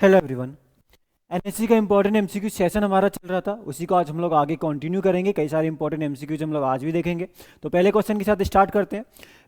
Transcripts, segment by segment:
Hello everyone. NSC का important MCQ session हमारा चल रहा था, उसी को आज हम लोग आगे कंटिन्यू करेंगे। कई सारे इंपॉर्टेंट एमसीक्यूज हम लोग आज भी देखेंगे। तो पहले क्वेश्चन के साथ स्टार्ट करते हैं।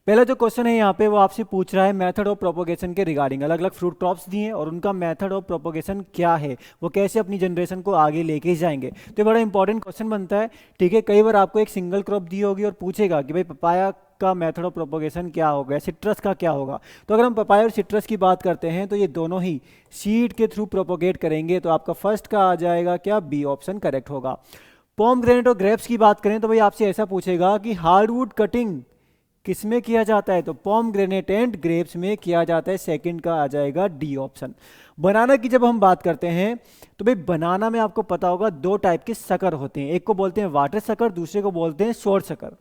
पहला जो क्वेश्चन है यहाँ पे वो आपसे पूछ रहा है मेथड ऑफ प्रोपोगेशन के रिगार्डिंग। अलग अलग फ्रूट क्रॉप्स दिए हैं और उनका मेथड ऑफ प्रोपोगेशन क्या है, वो कैसे अपनी जनरेशन को आगे लेके जाएंगे। तो ये बड़ा इंपॉर्टेंट क्वेश्चन बनता है। ठीक है, कई बार आपको एक सिंगल क्रॉप दी होगी और पूछेगा कि भाई पपाया का मेथड ऑफ प्रोपोगेशन क्या होगा, सिट्रस का क्या होगा। तो अगर हम पपाया और सिट्रस की बात करते हैं तो ये दोनों ही सीड के थ्रू प्रोपोगेट करेंगे। तो आपका फर्स्ट का आ जाएगा क्या, बी ऑप्शन करेक्ट होगा। पोमग्रेनेट और ग्रेप्स की बात करें तो भाई आपसे ऐसा पूछेगा कि हार्डवुड कटिंग किस में किया जाता है, तो पोमग्रेनेट एंड ग्रेप्स में किया जाता है। सेकंड का आ जाएगा डी ऑप्शन। बनाना की जब हम बात करते हैं तो भाई बनाना में आपको पता होगा दो टाइप के शक्कर होते हैं, एक को बोलते हैं वाटर शक्कर, दूसरे को बोलते हैं शॉर्ट शक्कर।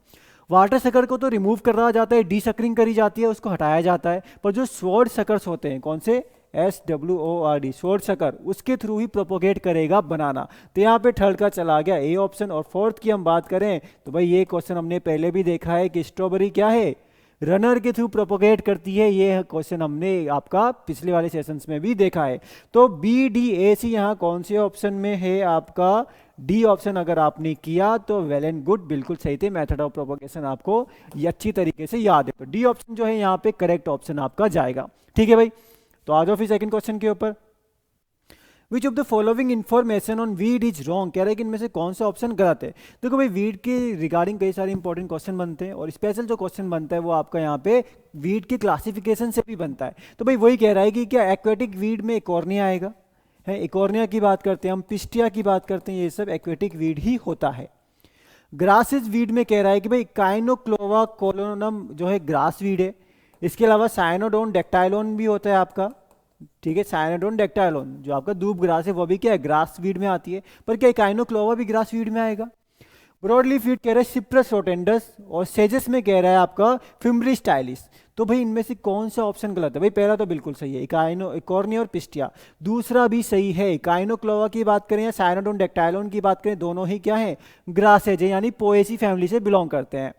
वाटर शक्कर को तो रिमूव करा जाता है, डीसकरिंग करी जाती है, उसको हटाया जाता है। पर जो स्वॉर्ड शकर्स होते हैं, कौन से, SWORD, स्वॉर्ड शक्कर, उसके थ्रू ही प्रोपोगेट करेगा बनाना। तो यहाँ पे थर्ड का चला गया ए ऑप्शन। और फोर्थ की हम बात करें तो भाई ये क्वेश्चन हमने पहले भी देखा है कि स्ट्रॉबेरी क्या है, रनर के थ्रू प्रोपोगेट करती है। ये क्वेश्चन हमने आपका पिछले वाले सेशंस में भी देखा है। तो BDAC यहाँ कौन से ऑप्शन में है, आपका डी ऑप्शन। अगर आपने किया तो वेल एंड गुड, बिल्कुल सही थे। मेथड ऑफ प्रोपोगेशन आपको ये अच्छी तरीके से याद है। तो डी ऑप्शन जो है यहाँ पे करेक्ट ऑप्शन आपका जाएगा। ठीक है भाई, तो आ जाओ फिर सेकंड क्वेश्चन के ऊपर। विच of the following information on weed is wrong, कह रहे हैं कि इनमें से कौन सा ऑप्शन गलत है। देखो भाई वीड के रिगार्डिंग कई सारे इंपॉर्टेंट क्वेश्चन बनते हैं और स्पेशल जो क्वेश्चन बनता है वो आपका यहाँ पे वीड के क्लासिफिकेशन से भी बनता है। तो भाई वही कह रहा है कि क्या एक्वेटिक वीड में इकोर्निया आएगा, है इकोर्निया की बात करते हैं हम, पिस्टिया की बात करते हैं, ये सब एक्वेटिक वीड ही होता है। ग्रासेज वीड में कह रहा है कि भाई काइनोक्लोवा कोलोनम जो है ग्रास वीड है। इसके अलावा साइनोडोन डेक्टाइलोन भी होता है आपका। ठीक है, साइनोडोन डेक्टाइलोन जो आपका दूब ग्रास है वो भी क्या है, ग्रास वीड में आती है। पर क्या काइनोक्लोवा भी ग्रास वीड में आएगा। ब्रॉडली फीड कह रहा है सिप्रस रोटेंडस, और सेजस में कह रहा है आपका फिम्ब्री स्टाइलिस। तो भाई इनमें से कौन सा ऑप्शन गलत है, भाई पहला तो बिल्कुल सही है, इकोर्निया और पिस्टिया। दूसरा भी सही है, काइनोक्लोवा की बात करें या साइनोडोन डेक्टाइलोन की बात करें, दोनों ही क्या है, ग्रासेज है, यानी पोएसी फैमिली से बिलोंग करते हैं।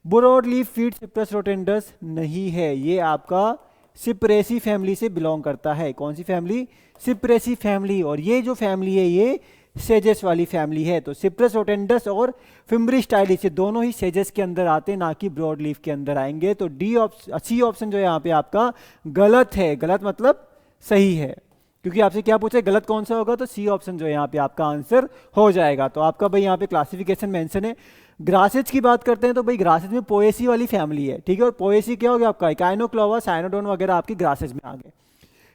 ब्रॉडली फीड सिप्रस रोटेंडस नहीं है, ये आपका सिप्रेसी फैमिली से बिलोंग करता है। कौन सी फैमिली, सिप्रेसी फैमिली। और ये जो फैमिली है ये सेजेस वाली फैमिली है। तो सिप्रस रोटेंडस और फिम्ब्री स्टाइलिस ये दोनों ही सेजेस के अंदर आते हैं, ना कि ब्रॉड लीफ के अंदर आएंगे। तो डी ऑप्शन, सी ऑप्शन जो है यहाँ पे आपका गलत है। गलत मतलब सही है, क्योंकि आपसे क्या पूछे गलत कौन सा होगा, तो सी ऑप्शन जो है यहाँ पे आपका आंसर हो जाएगा। तो आपका भाई यहाँ पे क्लासिफिकेशन मेंशन है। ग्रासेज की बात करते हैं तो भाई ग्रासेज में पोएसी वाली फैमिली है। ठीक है, और पोएसी क्या हो गया आपका, काइनोक्लोवा, साइनोडोन वगैरह आपकी ग्रासेज में आ गए।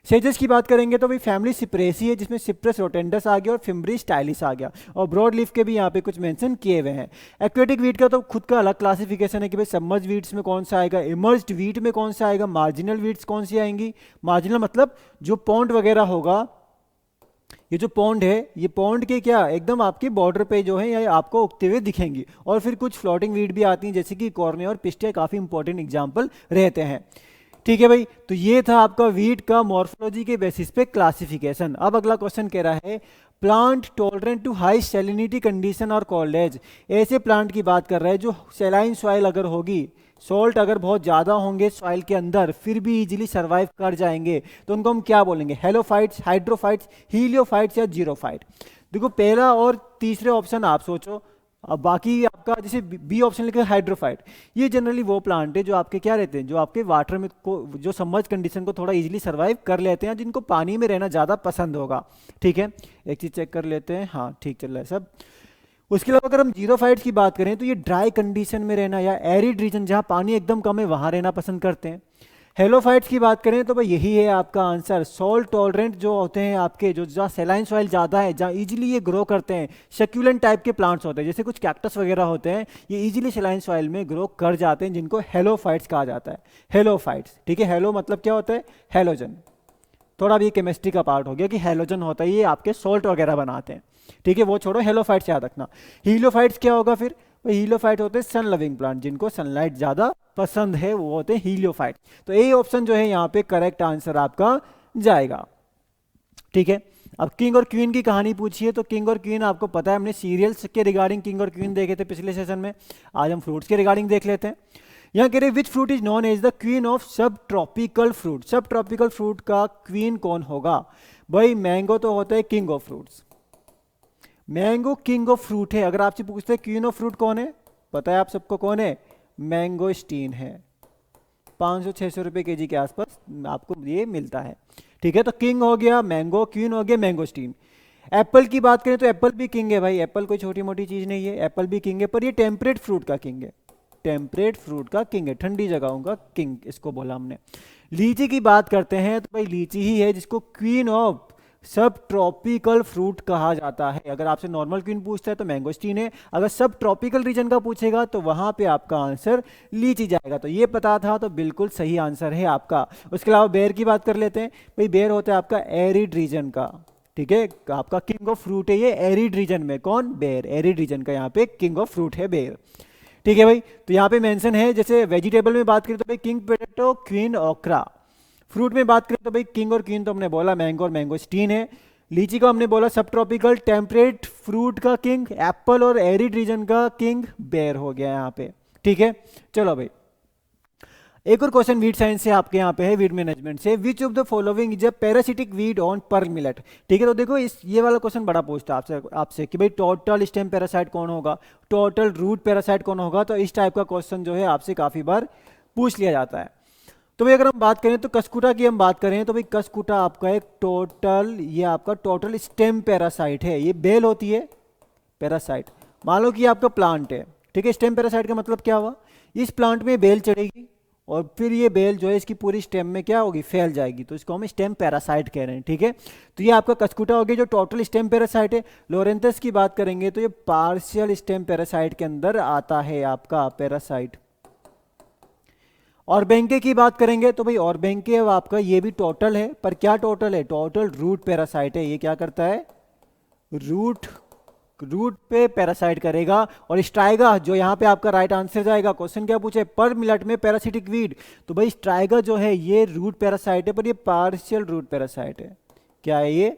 सेजेस की बात करेंगे तो भाई फैमिली सिप्रेसी है, जिसमें सिप्रस रोटेंडस आ गया और फिम्ब्री स्टाइलिस आ गया। और ब्रॉड लीफ के भी यहाँ पे कुछ मेंशन किए हुए हैं। एक्वेटिक वीट का तो खुद का अलग क्लासिफिकेशन है कि भाई सबमर्ज वीट्स में कौन सा आएगा, इमर्ज्ड वीट में कौन सा आएगा, मार्जिनल वीट्स कौन सी आएंगी। मार्जिनल मतलब जो पॉन्ड वगैरह होगा, ये जो पॉन्ड है ये पॉन्ड के क्या एकदम आपके बॉर्डर पे जो है ये आपको उगते हुए दिखेंगी। और फिर कुछ फ्लोटिंग वीड भी आती हैं, जैसे कि कॉर्निया और पिस्टिया काफ़ी इंपॉर्टेंट एग्जाम्पल रहते हैं। ठीक है भाई, तो ये था आपका वीट का मॉर्फोलॉजी के बेसिस पे क्लासिफिकेशन। अब अगला क्वेश्चन कह रहा है plant tolerant to high salinity condition और कोल्ड एज। ऐसे प्लांट की बात कर रहा है जो सैलाइन सॉइल अगर होगी, सॉल्ट अगर बहुत ज़्यादा होंगे सॉइल के अंदर, फिर भी इजीली सर्वाइव कर जाएंगे, तो उनको हम क्या बोलेंगे, हेलोफाइट्स, हाइड्रोफाइट्स, हीलियोफाइट्स या जीरोफाइट। देखो पहला और तीसरे ऑप्शन आप सोचो, अब बाकी आपका जैसे बी ऑप्शन लिखा है हाइड्रोफाइट, ये जनरली वो प्लांट है जो आपके क्या रहते हैं, जो आपके वाटर में को जो सबमर्ज कंडीशन को थोड़ा इजीली सर्वाइव कर लेते हैं, जिनको पानी में रहना ज़्यादा पसंद होगा। ठीक है, एक चीज़ चेक कर लेते हैं, हाँ ठीक चल रहा है सब। उसके अलावा अगर हम जीरोफाइट्स की बात करें तो ये ड्राई कंडीशन में रहना या एरिड रीजन जहाँ पानी एकदम कम है वहाँ रहना पसंद करते हैं। हेलोफाइट्स की बात करें तो भाई यही है आपका आंसर, सॉल्ट टॉलरेंट जो होते हैं आपके, जो जहाँ सेलाइन सॉइल ज़्यादा है, जहाँ इजीली ये ग्रो करते हैं, सेक्यूलेंट टाइप के प्लांट्स होते हैं, जैसे कुछ कैक्टस वगैरह होते हैं, ये इजीली सेलाइन सॉइल में ग्रो कर जाते हैं, जिनको हेलोफाइट्स कहा जाता है। हेलोफाइट्स, ठीक है, हेलो मतलब क्या होता है, हेलोजन। थोड़ा भी केमिस्ट्री का पार्ट हो गया कि हेलोजन होता है, ये आपके सॉल्ट वगैरह बनाते हैं। ठीक है, वो छोड़ो, हेलोफाइट्स याद रखना। हीलियोफाइट्स क्या होगा फिर, हीलियोफाइट होते हैं सन लविंग प्लांट, जिनको सनलाइट ज़्यादा पसंद है, वो होते हैं हीलियोफाइट। तो ए ऑप्शन जो है यहाँ पे करेक्ट आंसर आपका जाएगा। ठीक है, अब किंग और क्वीन की कहानी पूछी है, तो किंग और क्वीन आपको पता है, हमने सीरियल्स के रिगार्डिंग किंग और क्वीन देखे थे पिछले सेशन में। आज हम फ्रूट्स के रिगार्डिंग देख लेते हैं। यहाँ कह रहे which fruit is known as the queen of sub tropical fruit. Sub tropical fruit का क्वीन कौन होगा? भाई मैंगो तो होता है king of fruits, mango king of fruit है। अगर आपसे पूछते हैं क्वीन ऑफ फ्रूट कौन है, पता है आप सबको कौन है? मैंगोस्टीन है। 500-600 रुपये केजी के आसपास आपको ये मिलता है, ठीक है। तो किंग हो गया मैंगो, क्वीन हो गया मैंगोस्टीन। एप्पल की बात करें तो एप्पल भी किंग है भाई, एप्पल कोई छोटी मोटी चीज़ नहीं है, एप्पल भी किंग है, पर ये टेम्परेट फ्रूट का किंग है, टेम्परेट फ्रूट का किंग है, ठंडी जगहों का किंग इसको बोला हमने। लीची की बात करते हैं तो भाई लीची ही है जिसको queen of sub tropical fruit कहा जाता है। अगर आपसे नॉर्मल क्वीन पूछता है तो मैंगोस्टीन है, अगर सब ट्रॉपिकल रीजन का पूछेगा तो वहां पे आपका आंसर लीची जाएगा। तो ये पता था तो बिल्कुल सही आंसर है आपका। उसके अलावा बेर की बात कर लेते हैं। भाई बेर होता है आपका एरिड रीजन का, ठीक है, आपका किंग ऑफ फ्रूट है ये एरिड रीजन में। कौन? बेर, एरिड रीजन का यहाँ पे किंग ऑफ फ्रूट है बेर, ठीक है भाई। तो यहाँ पे मेंशन है, जैसे वेजिटेबल में बात करें तो भाई किंग पोटैटो, क्वीन ओक्रा। फ्रूट में बात करें तो भाई किंग और क्वीन तो हमने बोला मैंगो और मैंगोस्टीन है। लीची को हमने बोला सब ट्रॉपिकल टेम्परेट फ्रूट का किंग, एप्पल और एरिड रीजन का किंग बेर हो गया यहाँ पे, ठीक है। चलो भाई एक और क्वेश्चन वीड साइंस से आपके यहाँ पे है, वीड मैनेजमेंट से। विच of the following is a parasitic weed on pearl millet, ठीक है। तो देखो इस ये वाला क्वेश्चन बड़ा पूछता है आपसे कि भाई टोटल स्टेम पैरासाइट कौन होगा, टोटल रूट पैरासाइट कौन होगा। तो इस टाइप का क्वेश्चन जो है आपसे काफी बार पूछ लिया जाता है। तो भाई अगर हम बात करें तो कस्कुटा की हम बात करें तो भाई कस्कुटा आपका एक टोटल, ये आपका टोटल स्टेम पैरासाइट है, ये बेल होती है पैरासाइट। मान लो कि आपका प्लांट है, ठीक है। स्टेम पैरासाइट का मतलब क्या हुआ, इस प्लांट में बेल चढ़ेगी और फिर ये बेल जो है इसकी पूरी स्टेम में क्या होगी, फैल जाएगी, तो इसको हम स्टेम पैरासाइट कह रहे हैं, ठीक है। तो ये आपका कस्कुटा हो गया जो टोटल स्टेम पैरासाइट है। लोरेंथस की बात करेंगे तो ये पार्शियल स्टेम पैरासाइट के अंदर आता है आपका पैरासाइट। और बैंके की बात करेंगे तो भाई और बैंके आपका ये भी टोटल है, पर क्या टोटल है, टोटल रूट पैरासाइट है। ये क्या करता है, रूट पे पैरासाइट करेगा। और स्ट्राइगा जो यहाँ पे आपका राइट आंसर जाएगा, क्वेश्चन क्या पूछे, पर मिनट में पैरासिटिक वीड, तो भाई स्ट्राइगा जो है ये रूट पैरासाइट है, पर ये पार्शियल रूट पैरासाइट है। क्या है ये,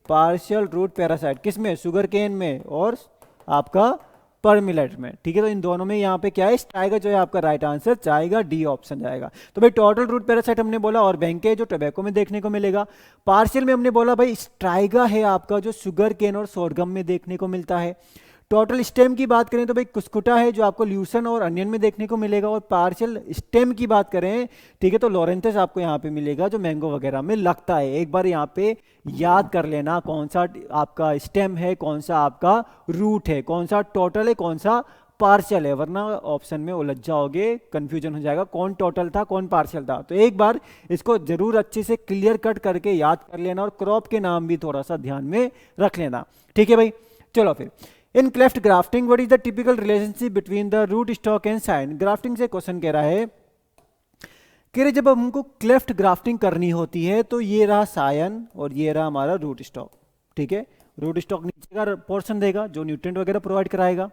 पार्शियल रूट पैरासाइट, किसमें, शुगर केन में और आपका पर मिलेट में, ठीक है। तो इन दोनों में यहाँ पे क्या है, स्ट्राइगा जो है आपका राइट आंसर जाएगा, डी ऑप्शन जाएगा। तो भाई टोटल रूट पैरासाइट हमने बोला, और बैंके जो टोबैको में देखने को मिलेगा। पार्शियल में हमने बोला भाई स्ट्राइगा है आपका जो शुगर केन और सोरगम में देखने को मिलता है। टोटल स्टेम की बात करें तो भाई कुस्कुटा है जो आपको ल्यूसन और अनियन में देखने को मिलेगा। और पार्शियल स्टेम की बात करें, ठीक है, तो लॉरेंथस आपको यहाँ पे मिलेगा जो मैंगो वगैरह में लगता है। एक बार यहाँ पे याद कर लेना कौन सा आपका स्टेम है, कौन सा आपका रूट है, कौन सा टोटल है, कौन सा पार्शियल है, वरना ऑप्शन में उलझ जाओगे, कंफ्यूजन हो जाएगा कौन टोटल था कौन पार्शियल था। तो एक बार इसको जरूर अच्छे से क्लियर कट करके याद कर लेना, और क्रॉप के नाम भी थोड़ा सा ध्यान में रख लेना, ठीक है भाई। चलो फिर in cleft grafting what is the typical relationship between the root stock and scion. Grafting से क्वेश्चन कह रहा है कि जब हमको क्लेफ्ट ग्राफ्टिंग करनी होती है तो ये रहा सायन और ये रहा हमारा रूट स्टॉक, ठीक है। रूट स्टॉक नीचे का पोर्शन देगा जो न्यूट्रिएंट वगैरह प्रोवाइड कराएगा,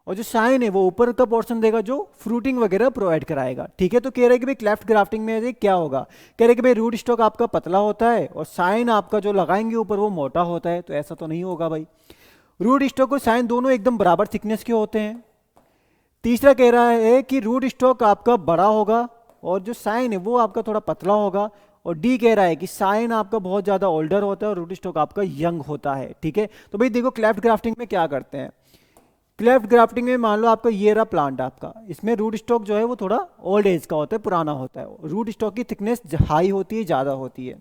और जो साइन है वो ऊपर का पोर्शन देगा जो फ्रूटिंग वगैरह प्रोवाइड कराएगा, ठीक है। तो कह रहे हैं कि भाई क्लेफ्ट ग्राफ्टिंग में क्या होगा, कह रहे हैं कि भाई रूट स्टॉक आपका पतला होता है और साइन आपका जो लगाएंगे ऊपर वो मोटा होता है। तो ऐसा तो नहीं होगा भाई, रूट स्टॉक और साइन दोनों एकदम बराबर थिकनेस के होते हैं। तीसरा कह रहा है कि रूट स्टॉक आपका बड़ा होगा और जो साइन है वो आपका थोड़ा पतला होगा। और डी कह रहा है कि साइन आपका बहुत ज्यादा ओल्डर होता है और रूट स्टॉक आपका यंग होता है, ठीक है। तो भाई देखो क्लेफ्ट ग्राफ्टिंग में क्या करते हैं, क्लेफ्ट ग्राफ्टिंग में मान लो आपका ये रहा प्लांट आपका, इसमें रूट स्टॉक जो है वो थोड़ा ओल्ड एज का होता है, पुराना होता है। रूट स्टॉक की थिकनेस हाई होती है, ज़्यादा होती है,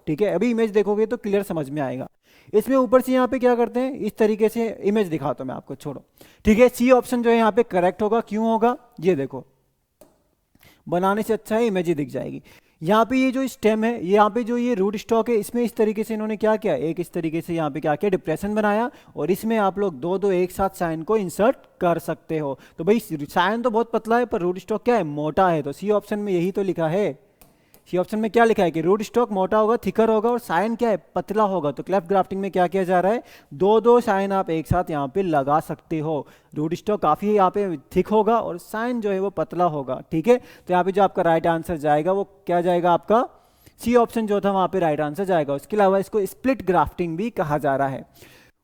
ठीक है। अभी इमेज देखोगे तो क्लियर समझ में आएगा। इसमें ऊपर से यहाँ पे क्या करते हैं, इस तरीके से इमेज दिखाता हूँ मैं आपको, छोड़ो, ठीक है। सी ऑप्शन जो है यहाँ पे करेक्ट होगा। क्यों होगा, ये देखो, बनाने से अच्छा है इमेज ही दिख जाएगी। यहाँ पे ये जो स्टेम है, यहाँ पे जो ये रूट स्टॉक है, इसमें इस तरीके से इन्होंने क्या किया, एक इस तरीके से यहाँ पे क्या किया, डिप्रेशन बनाया, और इसमें आप लोग दो दो एक साथ साइन को इंसर्ट कर सकते हो। तो भाई साइन तो बहुत पतला है पर रूट स्टॉक क्या है, मोटा है। तो सी ऑप्शन में यही तो लिखा है, सी ऑप्शन में क्या लिखा है कि रूट स्टॉक मोटा होगा, थिकर होगा, और साइन क्या है, पतला होगा। तो क्लेफ्ट ग्राफ्टिंग में क्या किया जा रहा है, दो दो साइन आप एक साथ यहाँ पे लगा सकते हो। रूट स्टॉक काफी यहाँ पे थिक होगा और साइन जो है वो पतला होगा, ठीक है। तो यहाँ पे जो आपका राइट आंसर जाएगा वो क्या जाएगा, आपका सी ऑप्शन जो था वहाँ पे राइट आंसर जाएगा। उसके अलावा इसको स्प्लिट ग्राफ्टिंग भी कहा जा रहा है।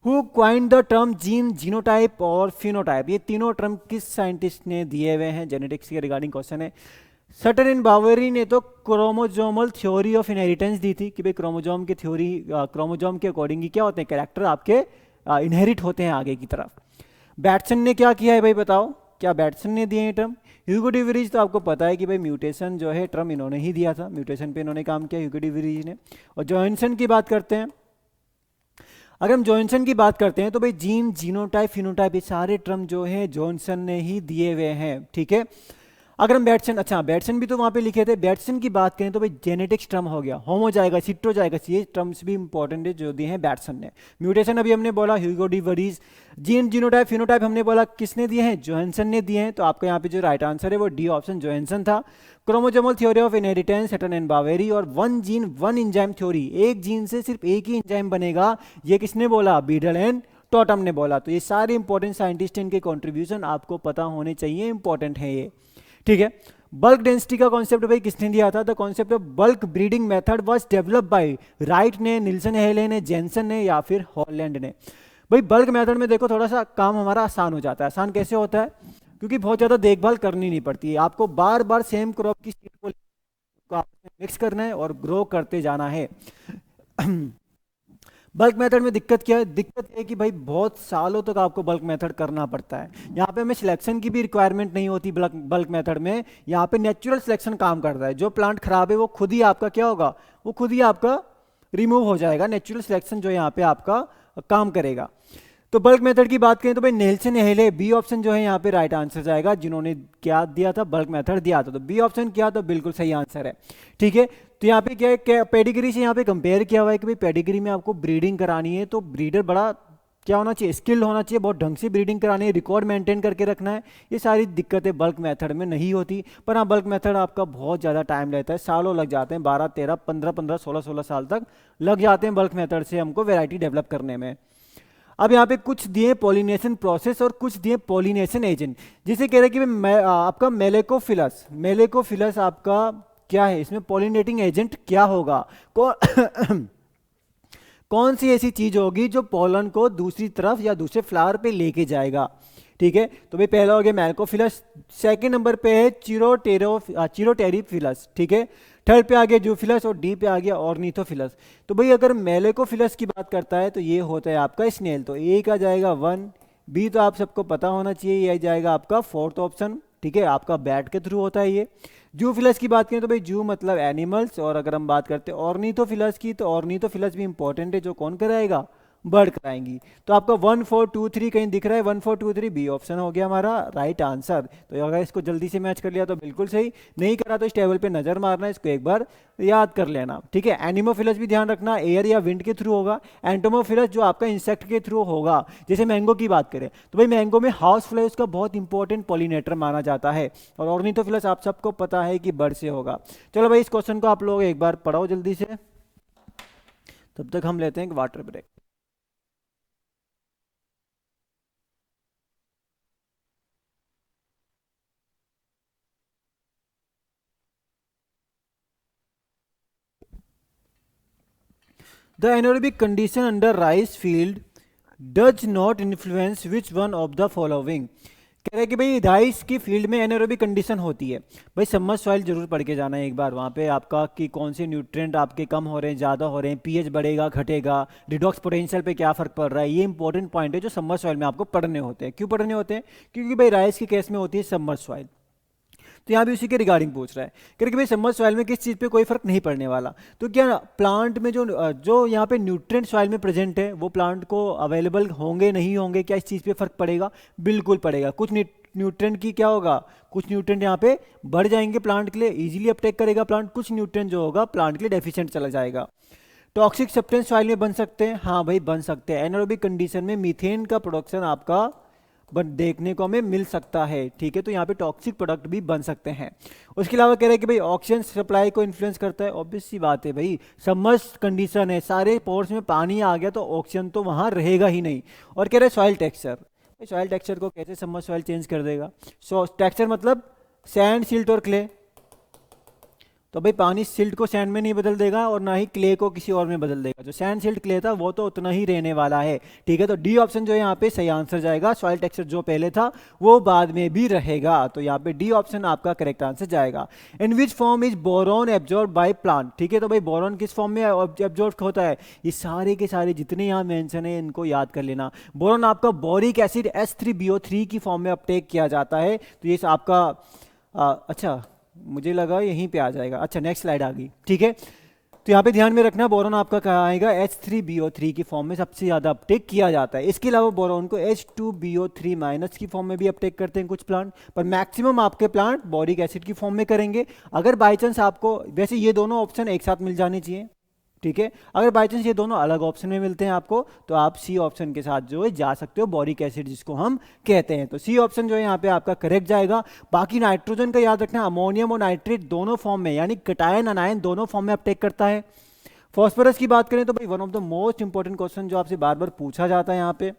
Who coined the term gene, genotype और फिनोटाइप, ये तीनों टर्म किस साइंटिस्ट ने दिए हुए हैं? जेनेटिक्स के रिगार्डिंग क्वेश्चन है। सटन एंड बावेरी ने तो क्रोमोजोमल थ्योरी ऑफ इनहेरिटेंस दी थी कि भाई क्रोमोजोम की थ्योरी, क्रोमोजोम के अकॉर्डिंग ही क्या होते हैं कैरेक्टर आपके इनहेरिट होते हैं आगे की तरफ। बैटसन ने क्या किया है भाई बताओ, क्या बैटसन ने दिए हैं टर्म? ह्यूगो डी विरीज तो आपको पता है कि भाई म्यूटेशन जो है टर्म इन्होंने ही दिया था, म्यूटेशन पे इन्होंने काम किया ह्यूगो डी विरीज ने। और जॉनसन की बात करते हैं, अगर हम जॉनसन की बात करते हैं तो भाई जीन, जीनोटाइप, फिनोटाइप, ये सारे टर्म जो है जॉनसन ने ही दिए हुए हैं, ठीक है। अगर हम बैटसन, अच्छा बैटसन भी तो वहाँ पे लिखे थे, बैटसन की बात करें तो भाई जेनेटिक्स टर्म हो गया, होमो जाएगा, सिट्रो जाएगा, ये टर्म्स भी इंपॉर्टेंट है जो दिए हैं बैटसन ने। म्यूटेशन अभी हमने बोला Hugo de worries, gene, genotype, phenotype हमने बोला किसने दिए हैं? जोहानसन ने दिए हैं। तो आपका यहाँ पे जो राइट आंसर है वो डी ऑप्शन जोहानसन था। Chromosomal theory of inheritance Sutton and Boveri, और one gene one enzyme theory, एक जीन से सिर्फ एक ही इंजाइम बनेगा, ये किसने बोला? बीडल एंड टॉटम ने बोला। तो ये सारे इंपॉर्टेंट साइंटिस्ट इनके कॉन्ट्रीब्यूशन आपको पता होने चाहिए, इंपॉर्टेंट है ये, ठीक है। बल्क डेंसिटी का कॉन्सेप्ट भाई किसने दिया था? The concept of bulk breeding method was developed by right ने, निल्सन हेले ने, जेनसन ने या फिर हॉलैंड ने। भाई बल्क मेथड में देखो थोड़ा सा काम हमारा आसान हो जाता है। आसान कैसे होता है? क्योंकि बहुत ज़्यादा देखभाल करनी नहीं पड़ती है, आपको बार बार सेम क्रॉप की सीड को मिक्स करना है और ग्रो करते जाना है। बल्क मेथड में दिक्कत क्या है? दिक्कत है कि भाई बहुत सालों तक आपको बल्क मेथड करना पड़ता है। यहाँ पे हमें सिलेक्शन की भी रिक्वायरमेंट नहीं होती बल्क मेथड में, यहाँ पे नेचुरल सिलेक्शन काम करता है। जो प्लांट खराब है वो खुद ही आपका क्या होगा? वो खुद ही आपका रिमूव हो जाएगा, नेचुरल सिलेक्शन जो यहाँ पे आपका काम करेगा। तो बल्क मेथड की बात करें तो भाई नेल्सन हेले, बी ऑप्शन जो है यहाँ पे राइट आंसर जाएगा, जिन्होंने क्या दिया था? बल्क मेथड दिया था। तो बी ऑप्शन क्या? तो बिल्कुल सही आंसर है, ठीक है। तो यहाँ पे क्या है, क्या पेडिग्री से यहाँ पे कंपेयर किया हुआ है कि भाई पेडिग्री में आपको ब्रीडिंग करानी है तो ब्रीडर बड़ा क्या होना चाहिए? स्किल्ड होना चाहिए, बहुत ढंग से ब्रीडिंग करानी है, रिकॉर्ड मेंटेन करके रखना है। ये सारी दिक्कतें बल्क मेथड में नहीं होती। पर हाँ, बल्क मेथड आपका बहुत ज़्यादा टाइम लेता है, सालों लग जाते हैं, 12, 13, 15, 15, 16, 16 साल तक लग जाते हैं बल्क मेथड से हमको वेराइटी डेवलप करने में। अब यहाँ पे कुछ दिए पॉलिनेशन प्रोसेस और कुछ दिए पॉलिनेशन एजेंट, जिसे कह रहे हैं कि आपका मेलेकोफिलस, मेलेकोफिलस आपका क्या है? इसमें पॉलिनेटिंग एजेंट क्या होगा? कौन सी ऐसी चीज होगी जो पोलन को दूसरी तरफ या दूसरे फ्लावर पे लेके जाएगा, ठीक है। तो भाई पहला हो गया मेलेकोफिलस, सेकंड नंबर पे है चिरोटेरिफिलस, ठीक है। थर्ड पे आ गया जूफिलस और डी पे आ गया ऑर्निथोफिलस। तो भाई अगर मेलेकोफिलस की बात करता है तो ये होता है आपका स्नेल, तो ए का जाएगा 1, बी तो आप सबको पता होना चाहिए, ये जाएगा आपका फोर्थ ऑप्शन, ठीक है, आपका बैट के थ्रू होता है ये। जूफिलस की बात करें तो भाई जू मतलब एनिमल्स, और अगर हम बात करते हैं ऑर्निथोफिलस की तो ऑर्निथोफिलस भी इंपॉर्टेंट है, जो कौन कराएगा? बर्ड कराएंगी। तो आपका 1 4 2 3 कहीं दिख रहा है? 1 4 2 3 बी ऑप्शन हो गया हमारा राइट आंसर। तो अगर इसको जल्दी से मैच कर लिया तो बिल्कुल सही, नहीं करा तो इस टेबल पे नजर मारना, इसको एक बार याद कर लेना, ठीक है। एनिमोफिलस भी ध्यान रखना, एयर या विंड के थ्रू होगा। एंटोमोफिलस जो आपका इंसेक्ट के थ्रू होगा, जैसे मैंगो की बात करें तो भाई मैंगो में हाउस फ्लाई उसका बहुत इंपॉर्टेंट पॉलिनेटर माना जाता है। और ऑर्निथोफिलस आप सबको पता है कि बर्ड से होगा। चलो भाई इस क्वेश्चन को आप लोग एक बार पढ़ाओ जल्दी से, तब तक हम लेते हैं एक water break. The anaerobic condition under rice field does not influence which one of the following। कह रहे हैं कि भाई राइस की फील्ड में एनारोबिक कंडीशन होती है। भाई सबमर्ज सॉइल जरूर पढ़ के जाना है एक बार, वहाँ पे आपका कि कौन से न्यूट्रिएंट आपके कम हो रहे हैं, ज़्यादा हो रहे हैं, पीएच बढ़ेगा घटेगा, रिडॉक्स पोटेंशियल पे क्या फर्क पड़ रहा है, ये इंपॉर्टेंट पॉइंट है जो सबमर्ज सॉइल में आपको पढ़ने होते हैं। क्यों पढ़ने होते हैं? क्योंकि भाई राइस के केस में होती है सबमर्ज सॉइल। तो यहाँ भी उसी के रिगार्डिंग पूछ रहा है, क्योंकि भाई सबमर्ज सॉइल में किस चीज़ पे कोई फर्क नहीं पड़ने वाला। तो क्या प्लांट में जो जो यहाँ पे न्यूट्रिएंट सॉइल में प्रेजेंट है वो प्लांट को अवेलेबल होंगे नहीं होंगे, क्या इस चीज़ पे फर्क पड़ेगा? बिल्कुल पड़ेगा। कुछ न्यूट्रिएंट की क्या होगा? कुछ न्यूट्रिएंट यहाँ पे बढ़ जाएंगे प्लांट के लिए, इजीली अपटेक करेगा प्लांट, कुछ न्यूट्रिएंट जो होगा प्लांट के लिए डेफिशिएंट चला जाएगा। टॉक्सिक सब्सटेंस सॉइल में बन सकते हैं, हाँ भाई बन सकते हैं। एनारोबिक कंडीशन में मीथेन का प्रोडक्शन आपका देखने को हमें मिल सकता है, ठीक है। तो यहाँ पे टॉक्सिक प्रोडक्ट भी बन सकते हैं। उसके अलावा कह रहे हैं कि भाई ऑक्सीजन सप्लाई को इन्फ्लुएंस करता है, ऑब्वियस सी बात है भाई, सबमर्ज कंडीशन है, सारे पोर्स में पानी आ गया तो ऑक्सीजन तो वहाँ रहेगा ही नहीं। और कह रहे हैं सॉइल टेक्सचर, सॉइल टेक्सचर को कैसे सबमर्ज सॉइल चेंज कर देगा? सो टेक्सचर मतलब सैंड, सिल्ट और क्ले, तो भाई पानी सिल्ट को सैंड में नहीं बदल देगा और ना ही क्ले को किसी और में बदल देगा। जो सैंड सिल्ट क्ले था वो तो उतना ही रहने वाला है, ठीक है। तो डी ऑप्शन जो है यहाँ पे सही आंसर जाएगा। सॉइल टेक्सचर जो पहले था वो बाद में भी रहेगा, तो यहाँ पे डी ऑप्शन आपका करेक्ट आंसर जाएगा। In which form is boron absorb by plant, ठीक है। तो भाई बोरॉन किस फॉर्म में एब्जॉर्ब होता है? ये सारे के सारे जितने यहाँ मेंशन है इनको याद कर लेना। बोरॉन आपका बोरिक एसिड H3BO3 की फॉर्म में अपटेक किया जाता है। तो ये आपका अच्छा मुझे लगा यहीं पे आ जाएगा, अच्छा नेक्स्ट स्लाइड आ गई, ठीक है। तो यहाँ पे ध्यान में रखना बोरॉन आपका कहाँ आएगा? H3BO3 की फॉर्म में सबसे ज़्यादा अपटेक किया जाता है। इसके अलावा बोरॉन को H2BO3- की फॉर्म में भी अपटेक करते हैं कुछ प्लांट, पर मैक्सिमम आपके प्लांट बोरिक एसिड की फॉर्म में करेंगे। अगर बाई चांस आपको, वैसे ये दोनों ऑप्शन एक साथ मिल जाने चाहिए, ठीक है। अगर बाई चांस ये दोनों अलग ऑप्शन में मिलते हैं आपको, तो आप सी ऑप्शन के साथ जो है जा सकते हो, बोरिक एसिड जिसको हम कहते हैं। तो सी ऑप्शन जो है यहाँ पे आपका करेक्ट जाएगा। बाकी नाइट्रोजन का याद रखना, अमोनियम और नाइट्रेट दोनों फॉर्म में, यानी कटायन अनायन दोनों फॉर्म में अपटेक करता है। फॉस्फोरस की बात करें तो भाई one of the most important question जो आपसे बार बार पूछा जाता है यहाँ पे,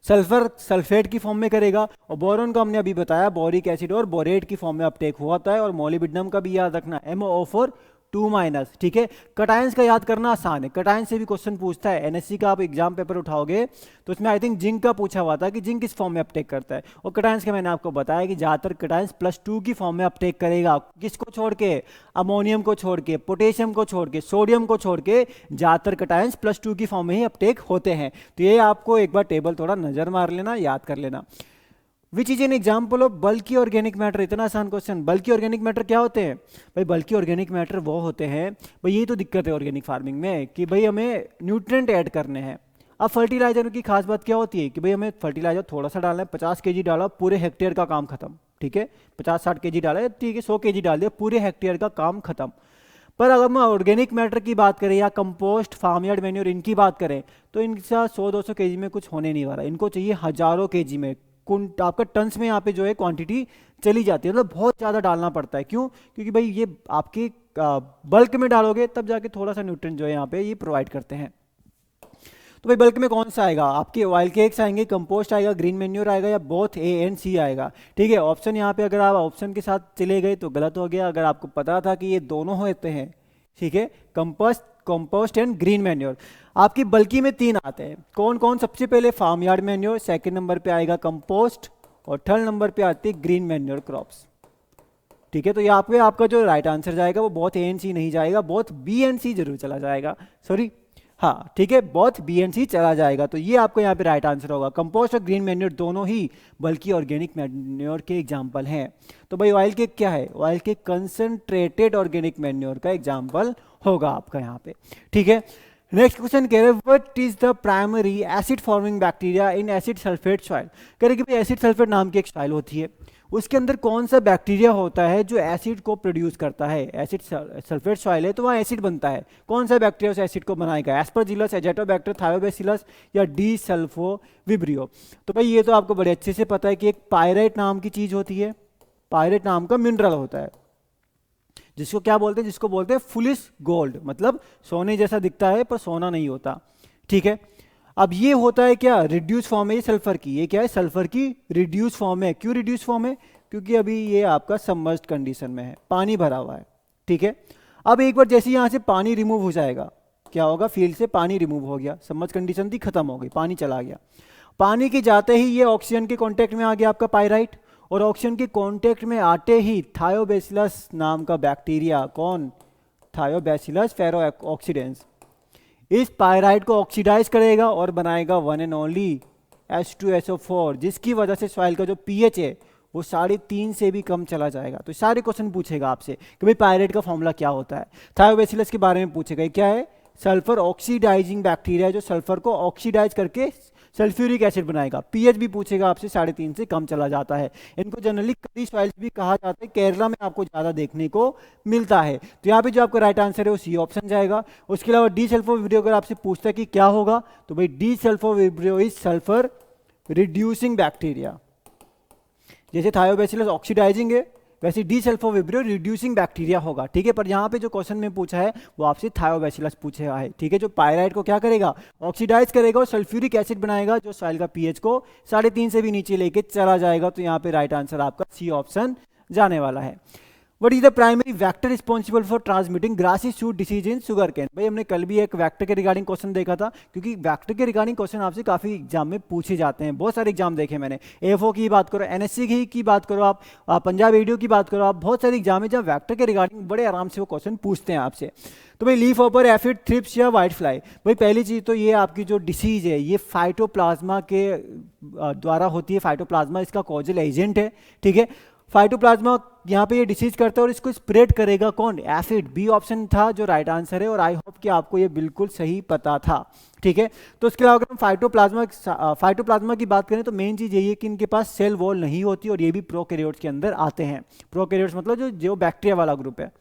सल्फर सल्फेट की फॉर्म में करेगा, और बोरॉन को हमने अभी बताया बोरिक एसिड और बोरेट की फॉर्म में अपटेक होता है। और मोलिब्डेनम का भी याद रखना MOO4 2-, ठीक है। कटायंस का याद करना आसान है, कटायंस से भी क्वेश्चन पूछता है। एनएससी का आप एग्जाम पेपर उठाओगे तो उसमें आई थिंक जिंक का पूछा हुआ था कि जिंक किस फॉर्म में अपटेक करता है, और कटायंस का मैंने आपको बताया कि ज़्यादातर कटायंस +2 की फॉर्म में अपटेक करेगा। किसको छोड़ के? अमोनियम को छोड़ के, पोटेशियम को छोड़ के, सोडियम को छोड़ के, ज़्यादातर कटायंस +2 की फॉर्म में ही अपटेक होते हैं। तो ये आपको एक बार टेबल थोड़ा नज़र मार लेना, याद कर लेना। Which is an example of bulky organic matter, इतना आसान क्वेश्चन। बल्की ऑर्गेनिक मैटर क्या होते हैं भाई? बल्की ऑर्गेनिक मैटर वो होते हैं भाई, यही तो दिक्कत है ऑर्गेनिक फार्मिंग में कि भाई हमें न्यूट्रिएंट ऐड करने हैं। अब फर्टिलाइजर की खास बात क्या होती है कि भाई हमें फर्टिलाइजर थोड़ा सा डालना है, 50 kg डाला पूरे हेक्टेयर का काम खत्म, ठीक है। 50-60 kg डाला है, ठीक है, 100 kg डाल दिया, पूरे हेक्टेयर का काम खत्म। पर अगर हम ऑर्गेनिक मैटर की बात करें या कंपोस्ट, फार्म यार्ड मैन्योर, इनकी बात करें तो इनका 100-200 kg में कुछ होने नहीं वाला, इनको चाहिए हजारों kg में, आपका टन्स में यहाँ पे जो है क्वांटिटी चली जाती है, मतलब बहुत ज़्यादा डालना पड़ता है। क्यों? क्योंकि भाई ये आपके बल्क में डालोगे तब जाके थोड़ा सा न्यूट्रिएंट जो है यहाँ पे ये प्रोवाइड करते हैं। तो भाई बल्क में कौन सा आएगा? आपके ऑयल केक्स आएंगे, कंपोस्ट आएगा, ग्रीन मैन्योर आएगा, या बोथ A and C आएगा, ठीक है। ऑप्शन यहाँ पे अगर आप ऑप्शन के साथ चले गए तो गलत हो गया। अगर आपको पता था कि ये दोनों होते हैं, ठीक है, कंपोस्ट एंड ग्रीन मैन्योर। आपकी बल्कि में 3 आते हैं, कौन कौन? सबसे पहले farm yard manure, second number पे आएगा कंपोस्ट, और थर्ड नंबर पे आती है ग्रीन मैन्योर क्रॉप्स, ठीक है। तो यहाँ पे आपका जो राइट आंसर जाएगा वो बहुत A and C नहीं जाएगा, बहुत B and C जरूर चला जाएगा, सॉरी, हाँ ठीक है, बहुत B and C चला जाएगा। तो ये आपको यहाँ पे राइट आंसर होगा। कंपोस्ट और ग्रीन मैन्योर दोनों ही बल्कि ऑर्गेनिक मैन्योर के एग्जाम्पल हैं। तो भाई ऑयल केक क्या है? Oil cake concentrated organic manure का एग्जाम्पल होगा आपका यहाँ पे, ठीक है। नेक्स्ट क्वेश्चन कह रहे हैं what is the primary acid forming bacteria in acid sulphate soil. कह रहे कि भाई एसिड सल्फेट नाम की एक सॉइल होती है, उसके अंदर कौन सा बैक्टीरिया होता है जो एसिड को प्रोड्यूस करता है? एसिड सल्फेट सॉइल है तो वहाँ एसिड बनता है, कौन सा बैक्टीरिया उस एसिड को बनाएगा? एस्परजिलस, एजेटोबैक्टर, थायोबैसिलस या डी सल्फोविब्रियो। तो भाई ये तो आपको बड़े अच्छे से पता है कि एक पायराइट नाम की चीज होती है, पायराइट नाम का मिनरल होता है, जिसको क्या बोलते हैं? जिसको बोलते हैं फुलिश गोल्ड, मतलब सोने जैसा दिखता है पर सोना नहीं होता, ठीक है। अब ये होता है क्या? रिड्यूस फॉर्म है ये सल्फर की, ये क्या है? सल्फर की रिड्यूस फॉर्म है। क्यों रिड्यूस फॉर्म है? क्योंकि अभी ये आपका सबमर्ज्ड कंडीशन में है, पानी भरा हुआ है, ठीक है। अब एक बार जैसे यहाँ से पानी रिमूव हो जाएगा, क्या होगा? फील्ड से पानी रिमूव हो गया, सबमर्ज्ड कंडीशन थी, खत्म हो गई, पानी चला गया। पानी के जाते ही ये ऑक्सीजन के कॉन्टेक्ट में आ गया आपका पायराइट, और ऑक्सीजन के कांटेक्ट में आते ही थायोबैसिलस नाम का बैक्टीरिया, कौन? थायोबैसिलस फेरोऑक्सीडेंस, इस पायराइट को ऑक्सीडाइज करेगा और बनाएगा वन एंड ओनली H2SO4, जिसकी वजह से सॉइल का जो pH है वो 3.5 से भी कम चला जाएगा। तो सारे क्वेश्चन पूछेगा आपसे कि भाई पायराइट का फॉर्मूला क्या होता है। थायोबैसिलस के बारे में पूछेगा, क्या है? सल्फर ऑक्सीडाइजिंग बैक्टीरिया जो सल्फर को ऑक्सीडाइज करके सल्फ्यूरिक एसिड बनाएगा। पीएच भी पूछेगा आपसे, 3.5 से कम चला जाता है। इनको जनरली कली सॉइल्स भी कहा जाता है, केरला में आपको ज़्यादा देखने को मिलता है। तो यहाँ पे जो आपका राइट आंसर है वो सी ऑप्शन जाएगा। उसके अलावा डी सल्फोविब्रियो अगर आपसे पूछता है कि क्या होगा, तो भाई Desulfovibrio is sulphur reducing bacteria. जैसे थायोबैसिलस ऑक्सीडाइजिंग है, वैसे डी सल्फोविब्रियो रिड्यूसिंग बैक्टीरिया होगा, ठीक है। पर यहाँ पे जो क्वेश्चन में पूछा है वो आपसे थायोबैसिलस पूछा है, ठीक है। जो पायराइट को क्या करेगा? ऑक्सीडाइज करेगा और सल्फ्यूरिक एसिड बनाएगा जो सॉइल का पीएच को 3.5 से भी नीचे लेके चला जाएगा। तो यहाँ पे राइट आंसर आपका सी ऑप्शन जाने वाला है। What is the primary vector responsible for transmitting grassy shoot disease in sugar cane? भाई हमने कल भी एक वेक्टर के रिगार्डिंग क्वेश्चन देखा था, क्योंकि वेक्टर के रिगार्डिंग क्वेश्चन आपसे काफी एग्जाम में पूछे जाते हैं, बहुत सारे एग्जाम देखे मैंने, एएफओ की बात करो, एनएससी की बात करो, आप पंजाब एडीओ की बात करो, आप बहुत सारे एग्जाम में जब वेक्टर के रिगार्डिंग बड़े आराम से वो क्वेश्चन पूछते हैं आपसे। तो भाई लीफ हॉपर, एफिड, थ्रिप्स या व्हाइट फ्लाई, भाई पहली चीज तो ये आपकी जो डिसीज है ये फाइटोप्लाज्मा के द्वारा होती है, फाइटोप्लाज्मा इसका कॉजल एजेंट है, ठीक है। फाइटोप्लाज्मा यहाँ पे ये डिसीज करता है और इसको स्प्रेड करेगा कौन? एसिड। बी ऑप्शन था जो राइट आंसर है, और आई होप कि आपको ये बिल्कुल सही पता था, ठीक है। तो उसके अलावा अगर हम फाइटोप्लाज्मा की बात करें तो मेन चीज यही है कि इनके पास सेल वॉल नहीं होती, और ये भी प्रोकैरियोट्स के अंदर आते हैं। प्रोकैरियोट्स मतलब जो बैक्टीरिया वाला ग्रुप है।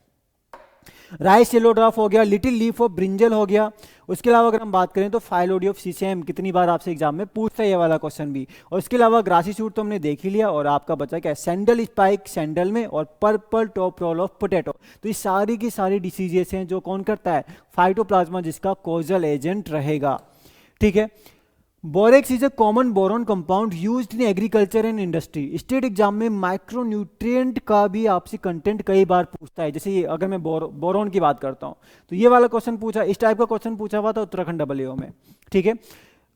राइस येलोड्राफ हो गया, लिटिल लीफ ऑफ ब्रिंजल हो गया। उसके अलावा अगर हम बात करें तो फाइलोडी ऑफ सीसेम, कितनी बार आपसे एग्जाम में पूछता है ये वाला क्वेश्चन भी। और इसके अलावा ग्रासी शूट तो हमने देख ही लिया, और आपका बचा क्या? सैंडल स्पाइक सैंडल में, और purple top roll of potato. तो ये सारी की सारी डिसीजेस हैं जो कौन करता है? फाइटोप्लाज्मा, जिसका कॉजल एजेंट रहेगा, ठीक है। Borax is a common boron compound used in agriculture and industry. State exam में माइक्रोन्यूट्रिएंट का भी आपसे कंटेंट कई बार पूछता है। जैसे ये अगर मैं बोरॉन की बात करता हूं तो ये वाला क्वेश्चन पूछा, इस टाइप का क्वेश्चन पूछा हुआ था उत्तराखंड डबलईओ में, ठीक है।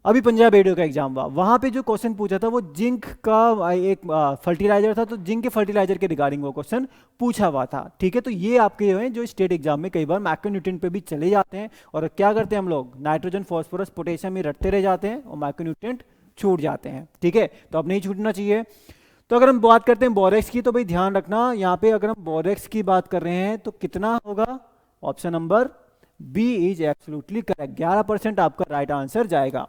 अभी पंजाब एडीओ का एग्जाम हुआ, वहां पे जो क्वेश्चन पूछा था वो जिंक का एक फर्टिलाइजर था, तो जिंक के फर्टिलाइजर के रिगार्डिंग वो क्वेश्चन पूछा हुआ था, ठीक है। तो ये आपके जो है जो स्टेट एग्जाम में कई बार माइक्रोन्यूट्रिएंट पे भी चले जाते हैं, और क्या करते हैं हम लोग? नाइट्रोजन, फॉस्फोरस, पोटेशियम ही रटते रह जाते हैं और माइक्रोन्यूट्रिएंट छूट जाते हैं, ठीक है। तो अब नहीं छूटना चाहिए। तो अगर हम बात करते हैं बोरेक्स की, तो भाई ध्यान रखना यहाँ पे अगर हम बोरेक्स की बात कर रहे हैं तो कितना होगा? Option number B is absolutely correct, 11% आपका राइट आंसर जाएगा।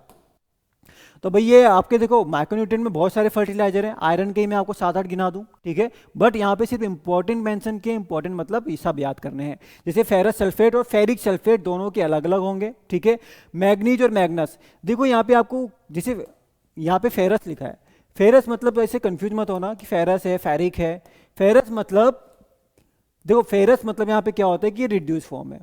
तो भाई ये आपके देखो माइक्रोन्यूट्रिएंट में बहुत सारे फर्टिलाइजर हैं, आयरन के मैं आपको 7-8 गिना दूं, ठीक है। बट यहाँ पे सिर्फ इंपॉर्टेंट मेंशन के, इंपॉर्टेंट मतलब ये सब याद करने हैं। जैसे फेरस सल्फेट और फेरिक सल्फेट दोनों के अलग अलग होंगे, ठीक है। मैग्नीज और मैग्नस, देखो यहाँ पे आपको जैसे यहाँ पे फेरस लिखा है, फेरस मतलब ऐसे कंफ्यूज मत होना कि फेरस है फेरिक है। फेरस मतलब देखो, फेरस मतलब यहाँ पे क्या होता है कि ये रिड्यूस फॉर्म है,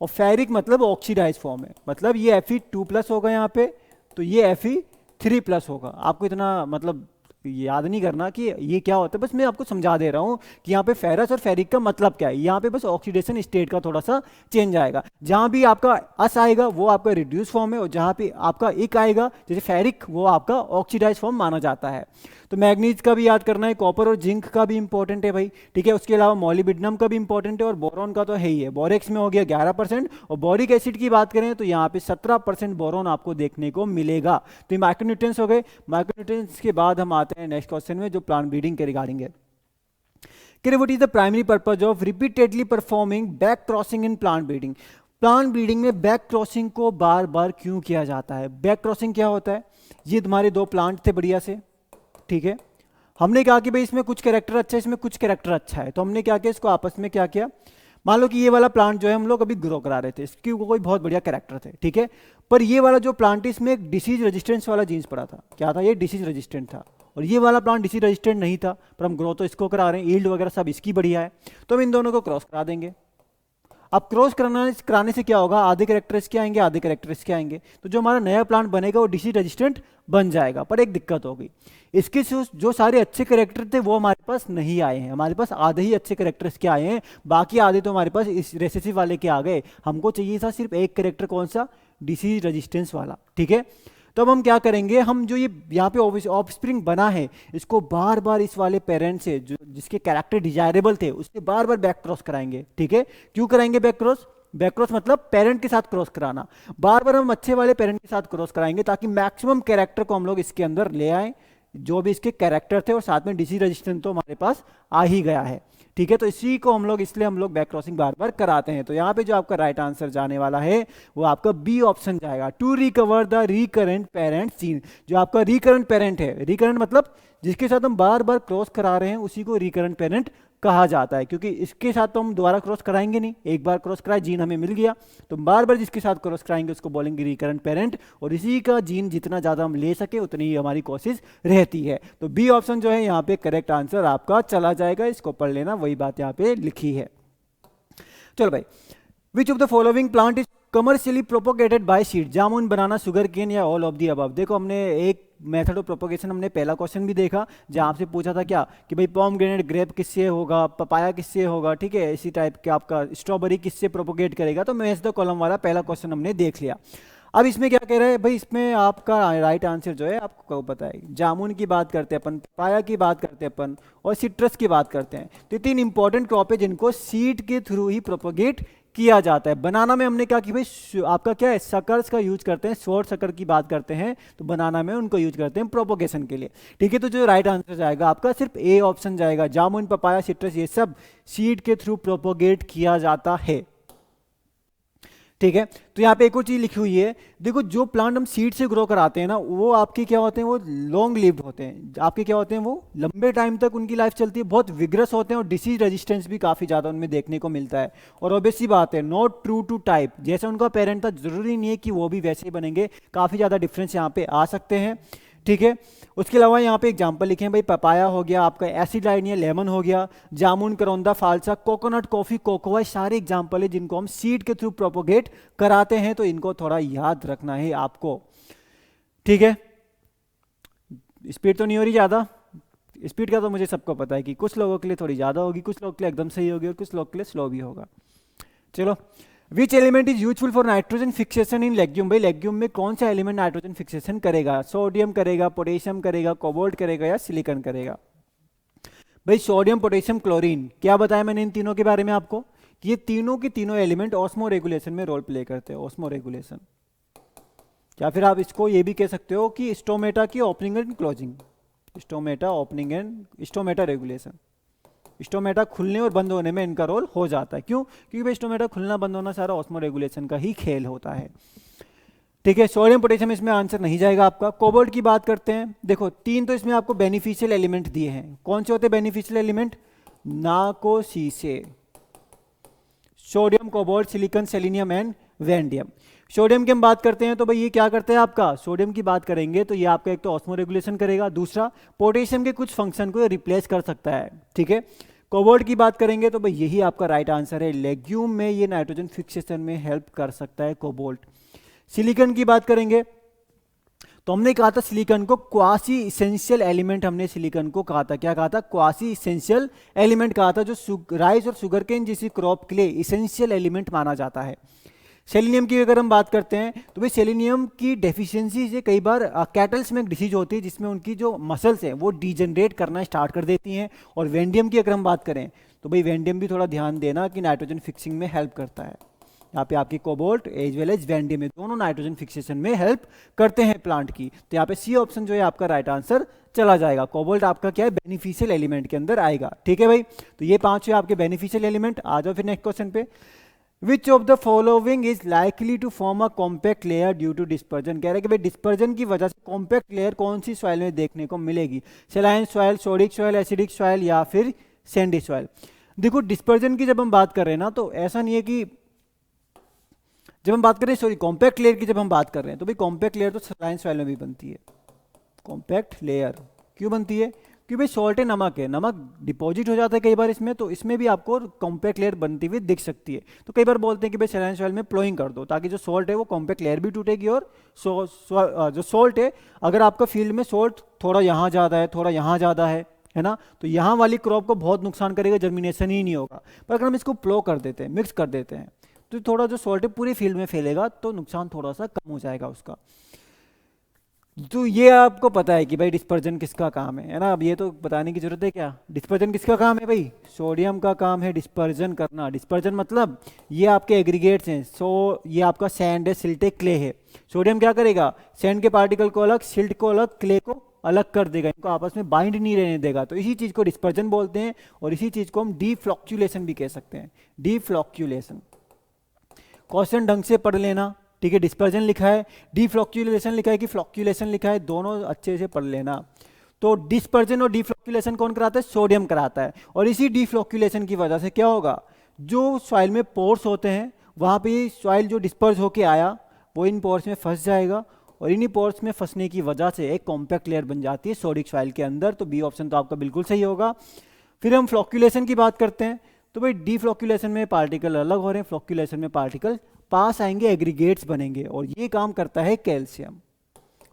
और फेरिक मतलब ऑक्सीडाइज फॉर्म है, मतलब ये Fe2+ होगा यहाँ पे, तो ये Fe3+ होगा। आपको इतना मतलब याद नहीं करना कि ये क्या होता है, बस मैं आपको समझा दे रहा हूँ कि यहाँ पे फेरस और फेरिक का मतलब क्या है। यहाँ पे बस ऑक्सीडेशन स्टेट का थोड़ा सा चेंज आएगा, जहाँ भी आपका अस आएगा वो आपका रिड्यूस फॉर्म है, और जहाँ पे आपका इक आएगा जैसे फेरिक वो आपका ऑक्सीडाइज फॉर्म माना जाता है। तो मैग्नीज का भी याद करना है, कॉपर और जिंक का भी इंपॉर्टेंट है भाई, ठीक है। उसके अलावा मॉलिब्डेनम का भी इंपॉर्टेंट है, और बोरॉन का तो है ही है। बोरेक्स में हो गया 11%, और बोरिक एसिड की बात करें तो यहाँ पे 17% बोरॉन आपको देखने को मिलेगा। तो ये माइक्रोन्यूट्रिएंट्स हो गए। माइक्रोन्यूट्रिएंट्स के बाद हम आते हैं नेक्स्ट क्वेश्चन में जो प्लांट ब्रीडिंग के रिगार्डिंग है। What is the primary purpose of repeatedly performing back crossing in plant breeding? Plant breeding में बैक क्रॉसिंग को बार बार क्यों किया जाता है? बैक क्रॉसिंग क्या होता है? ये तुम्हारे दो प्लांट थे बढ़िया से, ठीक है। हमने कहा कि भाई इसमें कुछ कैरेक्टर अच्छा है, इसमें कुछ कैरेक्टर अच्छा है, तो हमने क्या किया, इसको आपस में क्या किया, मान लो कि ये वाला प्लांट जो है हम लोग अभी ग्रो करा रहे थे, इसकी कोई बहुत बढ़िया कैरेक्टर थे, ठीक है। पर ये वाला जो प्लांट है इसमें एक डिसीज रेजिस्टेंस वाला जीन्स पड़ा था। क्या था? ये डिसीज रेजिस्टेंट था। और ये वाला प्लांट डिसीज रेजिस्टेंट नहीं था, पर हम ग्रो तो इसको करा रहे हैं, ईल्ड वगैरह सब इसकी बढ़िया है, तो हम इन दोनों को क्रॉस करा देंगे। अब क्रॉस कराने से क्या होगा? आधे कैरेक्टर इसके आएंगे, आधे कैरेक्टर इसके आएंगे, तो जो हमारा नया प्लांट बनेगा वो डिसीज रेजिस्टेंट बन जाएगा। पर एक दिक्कत होगी, इसके जो सारे अच्छे कैरेक्टर थे वो हमारे पास नहीं आए हैं, हमारे पास आधे ही अच्छे कैरेक्टर इसके आए हैं, बाकी आधे तो हमारे पास इस रेसेसिव वाले के आ गए। हमको चाहिए था सिर्फ एक कैरेक्टर, कौन सा? डिसीज रेजिस्टेंस वाला, ठीक है। तो अब हम क्या करेंगे, हम जो ये यहाँ पे ऑफस्प्रिंग बना है इसको बार बार इस वाले पेरेंट से जो जिसके कैरेक्टर डिजायरेबल थे उससे बार बार बैक क्रॉस कराएंगे, ठीक है। क्यों कराएंगे बैक क्रॉस? बैक क्रॉस मतलब पेरेंट के साथ क्रॉस कराना। बार बार हम अच्छे वाले पेरेंट के साथ क्रॉस कराएंगे ताकि मैक्सिमम कैरेक्टर को हम लोग इसके अंदर ले आए, जो भी इसके कैरेक्टर थे, और साथ में डिसीज रेजिस्टेंस तो हमारे पास आ ही गया है, ठीक है। तो इसी को हम लोग इसलिए हम लोग बैक क्रॉसिंग बार बार कराते हैं। तो यहाँ पे जो आपका राइट आंसर जाने वाला है वो आपका बी ऑप्शन जाएगा, to recover the recurrent parent gene. जो आपका रिकरेंट पेरेंट है, रिकरेंट मतलब जिसके साथ हम बार बार क्रॉस करा रहे हैं उसी को रिकरेंट पेरेंट कहा जाता है, क्योंकि इसके साथ तो हम दोबारा क्रॉस कराएंगे नहीं, एक बार क्रॉस कराए जीन हमें मिल गया, तो बार बार जिसके साथ क्रॉस कराएंगे उसको बोलेंगे रिकरेंट पेरेंट, और इसी का जीन जितना ज़्यादा हम ले सके उतनी ही हमारी कोशिश रहती है। तो बी ऑप्शन जो है यहाँ पे करेक्ट आंसर आपका चला जाएगा, इसको पढ़ लेना, वही बात यहाँ पे लिखी है। चलो भाई, which of the following plant is commercially propagated by seed, jamun, banana, sugar cane या ऑल ऑफ दी अबव। देखो हमने एक मेथड ऑफ प्रोपोगेशन, हमने पहला क्वेश्चन भी देखा जहाँ आपसे पूछा था क्या कि भाई पोमग्रेनेट ग्रेप किससे होगा, पपाया किससे होगा, ठीक है, इसी टाइप के आपका स्ट्रॉबेरी किससे प्रोपोगेट करेगा, तो मैच द कॉलम वाला पहला क्वेश्चन हमने देख लिया। अब इसमें क्या कह रहे हैं भाई, इसमें आपका राइट आंसर जो है आपको पता है, जामुन की बात करते हैं अपन, पपाया की बात करते हैं अपन, और सिट्रस की बात करते हैं। तो 3 इंपॉर्टेंट क्रॉप है जिनको सीड के थ्रू ही प्रोपोगेट किया जाता है। बनाना में हमने क्या कि भाई आपका क्या है, सकर्स का यूज करते हैं, शॉर्ट सकर की बात करते हैं, तो बनाना में उनको यूज करते हैं प्रोपोगेशन के लिए, ठीक है। तो जो राइट आंसर जाएगा आपका सिर्फ ए ऑप्शन जाएगा, जामुन, पपाया, सिट्रस ये सब सीड के थ्रू प्रोपोगेट किया जाता है, ठीक है। तो यहाँ पे एक और चीज लिखी हुई है, देखो जो प्लांट हम सीड से ग्रो कराते हैं ना, वो आपके क्या होते हैं, वो लॉन्ग लिव्ड होते हैं, आपके क्या होते हैं, वो लंबे टाइम तक उनकी लाइफ चलती है, बहुत विग्रस होते हैं, और डिसीज रेजिस्टेंस भी काफ़ी ज़्यादा उनमें देखने को मिलता है। और ऑब्वियसली बात है, नॉट ट्रू टू टाइप, जैसा उनका पेरेंट था जरूरी नहीं है कि वो भी वैसे ही बनेंगे, काफ़ी ज़्यादा डिफरेंस यहाँ पे आ सकते हैं, ठीक है। उसके अलावा यहाँ पे एग्जांपल लिखे हैं भाई, पपाया हो गया आपका, एसिड लाइनिया लेमन हो गया, जामुन, करौंदा, फालसा, कोकोनट, कॉफी, कोकोआ, सारे एग्जांपल है जिनको हम सीड के थ्रू प्रोपोगेट कराते हैं, तो इनको थोड़ा याद रखना है आपको, ठीक है। स्पीड तो नहीं हो रही ज़्यादा, स्पीड का तो मुझे सबको पता है कि कुछ लोगों के लिए थोड़ी ज़्यादा होगी, कुछ लोगों के लिए एकदम सही होगी, और कुछ लोगों के लिए स्लो भी होगा। चलो, which element is useful for nitrogen fixation in legume, भाई लेग्यूम में कौन सा एलिमेंट नाइट्रोजन फिक्सेशन करेगा, सोडियम करेगा, पोटेशियम करेगा, कोबाल्ट करेगा या सिलिकॉन करेगा। भाई सोडियम, पोटेशियम, क्लोरीन, क्या बताया मैंने इन तीनों के बारे में आपको कि ये तीनों के तीनों एलिमेंट ऑस्मो रेगुलेशन में रोल प्ले करते हैं, ऑस्मो रेगुलेशन, या फिर आप इसको ये भी कह सकते हो कि स्टोमेटा की opening and closing, stomata opening and stomata regulation, stomata खुलने और बंद होने में इनका रोल हो जाता है। क्यों? क्योंकि भाई स्टोमेटा खुलना बंद होना सारा ऑस्मो रेगुलेशन का ही खेल होता है, ठीक है। सोडियम, पोटेशियम इसमें आंसर नहीं जाएगा आपका। कोबाल्ट की बात करते हैं, देखो 3 तो इसमें आपको बेनिफिशियल एलिमेंट दिए हैं, कौन से होते हैं बेनिफिशियल एलिमेंट, नाको, सीसे, sodium, cobalt, silicon, selenium and vanadium. Sodium की हम बात करते हैं तो भाई ये क्या करते हैं, आपका सोडियम की बात करेंगे तो ये आपका एक तो ऑस्मो रेगुलेशन करेगा, दूसरा पोटेशियम के कुछ फंक्शन को रिप्लेस कर सकता है, ठीक है। कोबाल्ट की बात करेंगे तो भाई यही आपका राइट आंसर है, लेग्यूम में ये नाइट्रोजन फिक्सेशन में हेल्प कर सकता है कोबाल्ट। सिलिकॉन की बात करेंगे तो हमने कहा था सिलिकॉन को क्वासी इसेंशियल एलिमेंट, हमने सिलिकॉन को कहा था, क्या कहा था, क्वासी इसेंशियल एलिमेंट कहा था, जो राइस और शुगर केन जैसी क्रॉप के लिए इसेंशियल एलिमेंट माना जाता है। सेलेनियम की अगर हम बात करते हैं तो भाई सेलेनियम की डेफिशिएंसी से कई बार कैटल्स में एक डिसीज होती है जिसमें उनकी जो मसल्स हैं वो डिजनरेट करना स्टार्ट कर देती हैं। और वेंडियम की अगर हम बात करें तो भाई वेंडियम भी थोड़ा ध्यान देना कि नाइट्रोजन फिक्सिंग में हेल्प करता है। यहाँ पे आपकी कोबाल्ट एज वेल एज वेंडियम दोनों नाइट्रोजन फिक्सेशन में हेल्प करते हैं प्लांट की। तो यहाँ पे सी ऑप्शन जो है आपका राइट आंसर चला जाएगा। कोबाल्ट आपका क्या है, बेनिफिशियल एलिमेंट के अंदर आएगा, ठीक है भाई। तो ये 5 है आपके बेनिफिशियल एलिमेंट। आ जाओ फिर नेक्स्ट क्वेश्चन पे। Which of the following is likely to form a compact layer due to dispersion. कह रहे हैं कि भाई डिस्पर्जन की वजह से कॉम्पैक्ट लेयर कौन सी सॉइल में देखने को मिलेगी, saline soil, sodic soil, acidic soil या फिर सैंडी सॉइल। देखो डिस्पर्जन की जब हम बात कर रहे हैं ना तो ऐसा नहीं है कि जब हम बात करें सॉरी कॉम्पैक्ट लेयर की जब हम बात कर रहे हैं तो भाई कॉम्पैक्ट लेयर तो सैलाइन सॉइल में भी बनती है। कॉम्पैक्ट लेयर क्यों बनती है, क्योंकि भाई सॉल्ट है, नमक है, नमक डिपॉजिट हो जाता है कई बार इसमें, तो इसमें भी आपको कॉम्पैक्ट लेयर बनती हुई दिख सकती है। तो कई बार बोलते हैं कि भाई सैलाइन सॉइल में प्लोइंग कर दो ताकि जो सॉल्ट है वो कॉम्पैक्ट लेयर भी टूटेगी और जो सॉल्ट है अगर आपका फील्ड में सॉल्ट थोड़ा यहाँ ज़्यादा है थोड़ा यहाँ ज़्यादा है ना, तो यहाँ वाली क्रॉप को बहुत नुकसान करेगा, जर्मिनेशन ही नहीं होगा। पर अगर हम इसको प्लो कर देते हैं, मिक्स कर देते हैं, तो थोड़ा जो सॉल्ट है पूरी फील्ड में फैलेगा तो नुकसान थोड़ा सा कम हो जाएगा उसका। तो ये आपको पता है कि भाई डिस्पर्जन किसका काम है ना। अब ये तो बताने की जरूरत है क्या, डिस्पर्जन किसका काम है भाई, सोडियम का काम है डिस्पर्जन करना। डिस्पर्जन मतलब ये आपके एग्रीगेट्स हैं, सो ये आपका सैंड है, सिल्ट है, क्ले है। सोडियम क्या करेगा, सैंड के पार्टिकल को अलग, सिल्ट को अलग, क्ले को अलग कर देगा, इनको आपस में बाइंड नहीं रहने देगा। तो इसी चीज को डिस्पर्जन बोलते हैं और इसी चीज को हम डीफ्लॉक्चुलेशन भी कह सकते हैं, डीफ्लॉक्चुलेशन। क्वेश्चन ढंग से पढ़ लेना, ठीक है। डिस्पर्जन लिखा है, डीफ्लॉक्चुलेशन लिखा है कि फ्लॉक्चुलेशन लिखा है, दोनों अच्छे से पढ़ लेना। तो डिस्पर्जन और डीफ्लॉक्चुलेशन कौन कराता है, सोडियम कराता है। और इसी डीफ्लॉक्चुलेशन की वजह से क्या होगा, जो सॉइल में पोर्स होते हैं वहाँ पे सॉइल जो डिस्पर्स होके आया वो इन पोर्स में फंस जाएगा और इन्हीं पोर्स में फंसने की वजह से एक कॉम्पैक्ट लेयर बन जाती है सोडिक सॉइल के अंदर। तो बी ऑप्शन तो आपका बिल्कुल सही होगा। फिर हम फ्लॉक्चुलेशन की बात करते हैं तो भाई डीफ्लोक्यूलेशन में पार्टिकल अलग हो रहे हैं, फ्लोक्यूलेशन में पार्टिकल पास आएंगे, एग्रीगेट्स बनेंगे, और ये काम करता है कैल्शियम।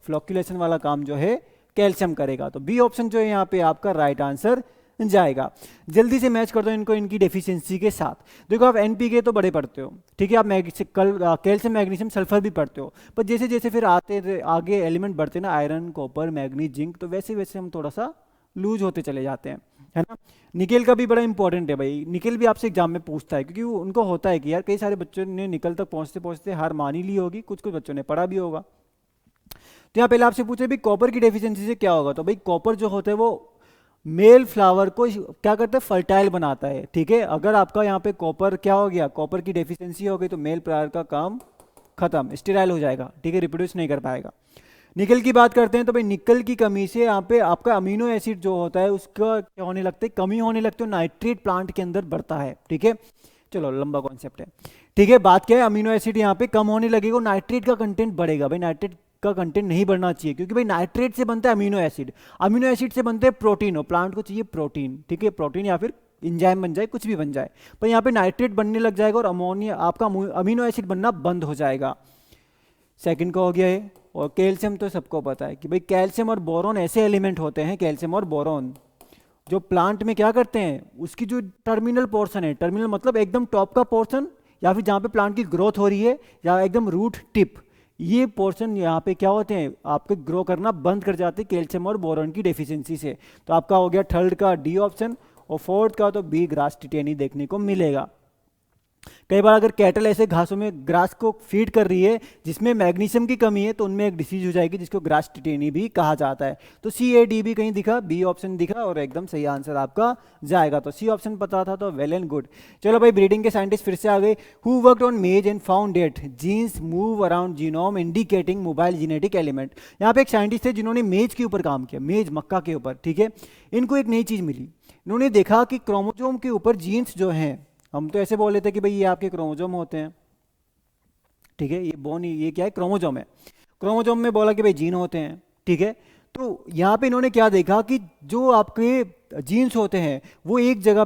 फ्लोक्यूलेशन वाला काम जो है कैल्शियम करेगा। तो बी ऑप्शन जो है यहाँ पे आपका राइट आंसर जाएगा। जल्दी से मैच कर दो इनको इनकी डेफिशिएंसी के साथ। देखो आप एनपीके तो बड़े पढ़ते हो, ठीक है, आप कैल्शियम मैग्नीशियम सल्फर भी पढ़ते हो, पर जैसे जैसे फिर आगे एलिमेंट बढ़ते ना, आयरन कॉपर मैग्नीज जिंक, तो वैसे वैसे हम थोड़ा सा लूज होते चले जाते हैं, है ना। निकेल का भी बड़ा इंपॉर्टेंट है भाई, निकेल भी आपसे एग्जाम में पूछता है, क्योंकि उनको होता है कि यार कई सारे बच्चों ने निकल तक पहुंचते पहुंचते हार मान ही ली होगी, कुछ कुछ बच्चों ने पढ़ा भी होगा। तो यहाँ पहले आपसे पूछे भाई कॉपर की डेफिशिएंसी से क्या होगा, तो भाई कॉपर जो होता है वो मेल फ्लावर को क्या करता है, फर्टाइल बनाता है, ठीक है। अगर आपका यहाँ पे कॉपर क्या हो गया, कॉपर की डेफिशिएंसी हो गई, तो मेल फ्लावर का काम खत्म, स्टेराइल हो जाएगा, ठीक है, रिप्रोड्यूस नहीं कर पाएगा। निकल की बात करते हैं तो भाई निकल की कमी से यहाँ पे आपका अमीनो एसिड जो होता है उसका क्या होने लगता है, कमी होने लगती है, नाइट्रेट प्लांट के अंदर बढ़ता है, ठीक है। चलो लंबा कॉन्सेप्ट है, ठीक है। बात क्या है, अमीनो एसिड यहाँ पे कम होने लगेगा, नाइट्रेट का कंटेंट बढ़ेगा। भाई नाइट्रेट का कंटेंट नहीं बढ़ना चाहिए, क्योंकि भाई नाइट्रेट से बनता है अमीनो एसिड, अमीनो एसिड से बनते हैं प्रोटीन, और प्लांट को चाहिए प्रोटीन, ठीक है, प्रोटीन या फिर इंजाइम बन जाए, कुछ भी बन जाए, पर यहाँ पे नाइट्रेट बनने लग जाएगा और अमोनिया आपका अमीनो एसिड बनना बंद हो जाएगा। सेकंड का हो गया है। और कैल्शियम तो सबको पता है कि भाई कैल्शियम और बोरॉन ऐसे एलिमेंट होते हैं, कैल्शियम और बोरॉन जो प्लांट में क्या करते हैं, उसकी जो टर्मिनल पोर्शन है, टर्मिनल मतलब एकदम टॉप का पोर्शन, या फिर जहाँ पे प्लांट की ग्रोथ हो रही है, या एकदम रूट टिप, ये पोर्शन यहाँ पे क्या होते हैं, आपके ग्रो करना बंद कर जाते हैं कैल्शियम और बोरॉन की डेफिशिएंसी से। तो आपका हो गया थर्ड का डी ऑप्शन, और फोर्थ का तो बी ग्रास टिटेनी देखने को मिलेगा। कई बार अगर कैटल ऐसे घासों में ग्रास को फीड कर रही है जिसमें मैग्नीशियम की कमी है, तो उनमें एक डिसीज हो जाएगी जिसको ग्रास टिटेनी भी कहा जाता है। तो सी ए डी भी कहीं दिखा, बी ऑप्शन दिखा, और एकदम सही आंसर आपका जाएगा। तो सी ऑप्शन पता था, तो वेल एंड गुड। चलो भाई ब्रीडिंग के साइंटिस्ट फिर से आ गए। हु वर्कड ऑन मेज and found that genes move around genome indicating mobile genetic element. यहाँ पे एक साइंटिस्ट थे जिन्होंने मेज के ऊपर काम किया, मेज मक्का के ऊपर, ठीक है। इनको एक नई चीज मिली, इन्होंने देखा कि क्रोमोसोम के ऊपर जीन्स जो हैं, हम तो ऐसे बोल रहे थे कि भाई ये आपके क्रोमोसोम होते हैं, ठीक है, ये बोन, ये क्या है, क्रोमोसोम है। क्रोमोसोम में बोला कि भाई जीन होते हैं, ठीक है। तो यहाँ पे इन्होंने क्या देखा कि जो आपके जीन्स होते हैं वो एक जगह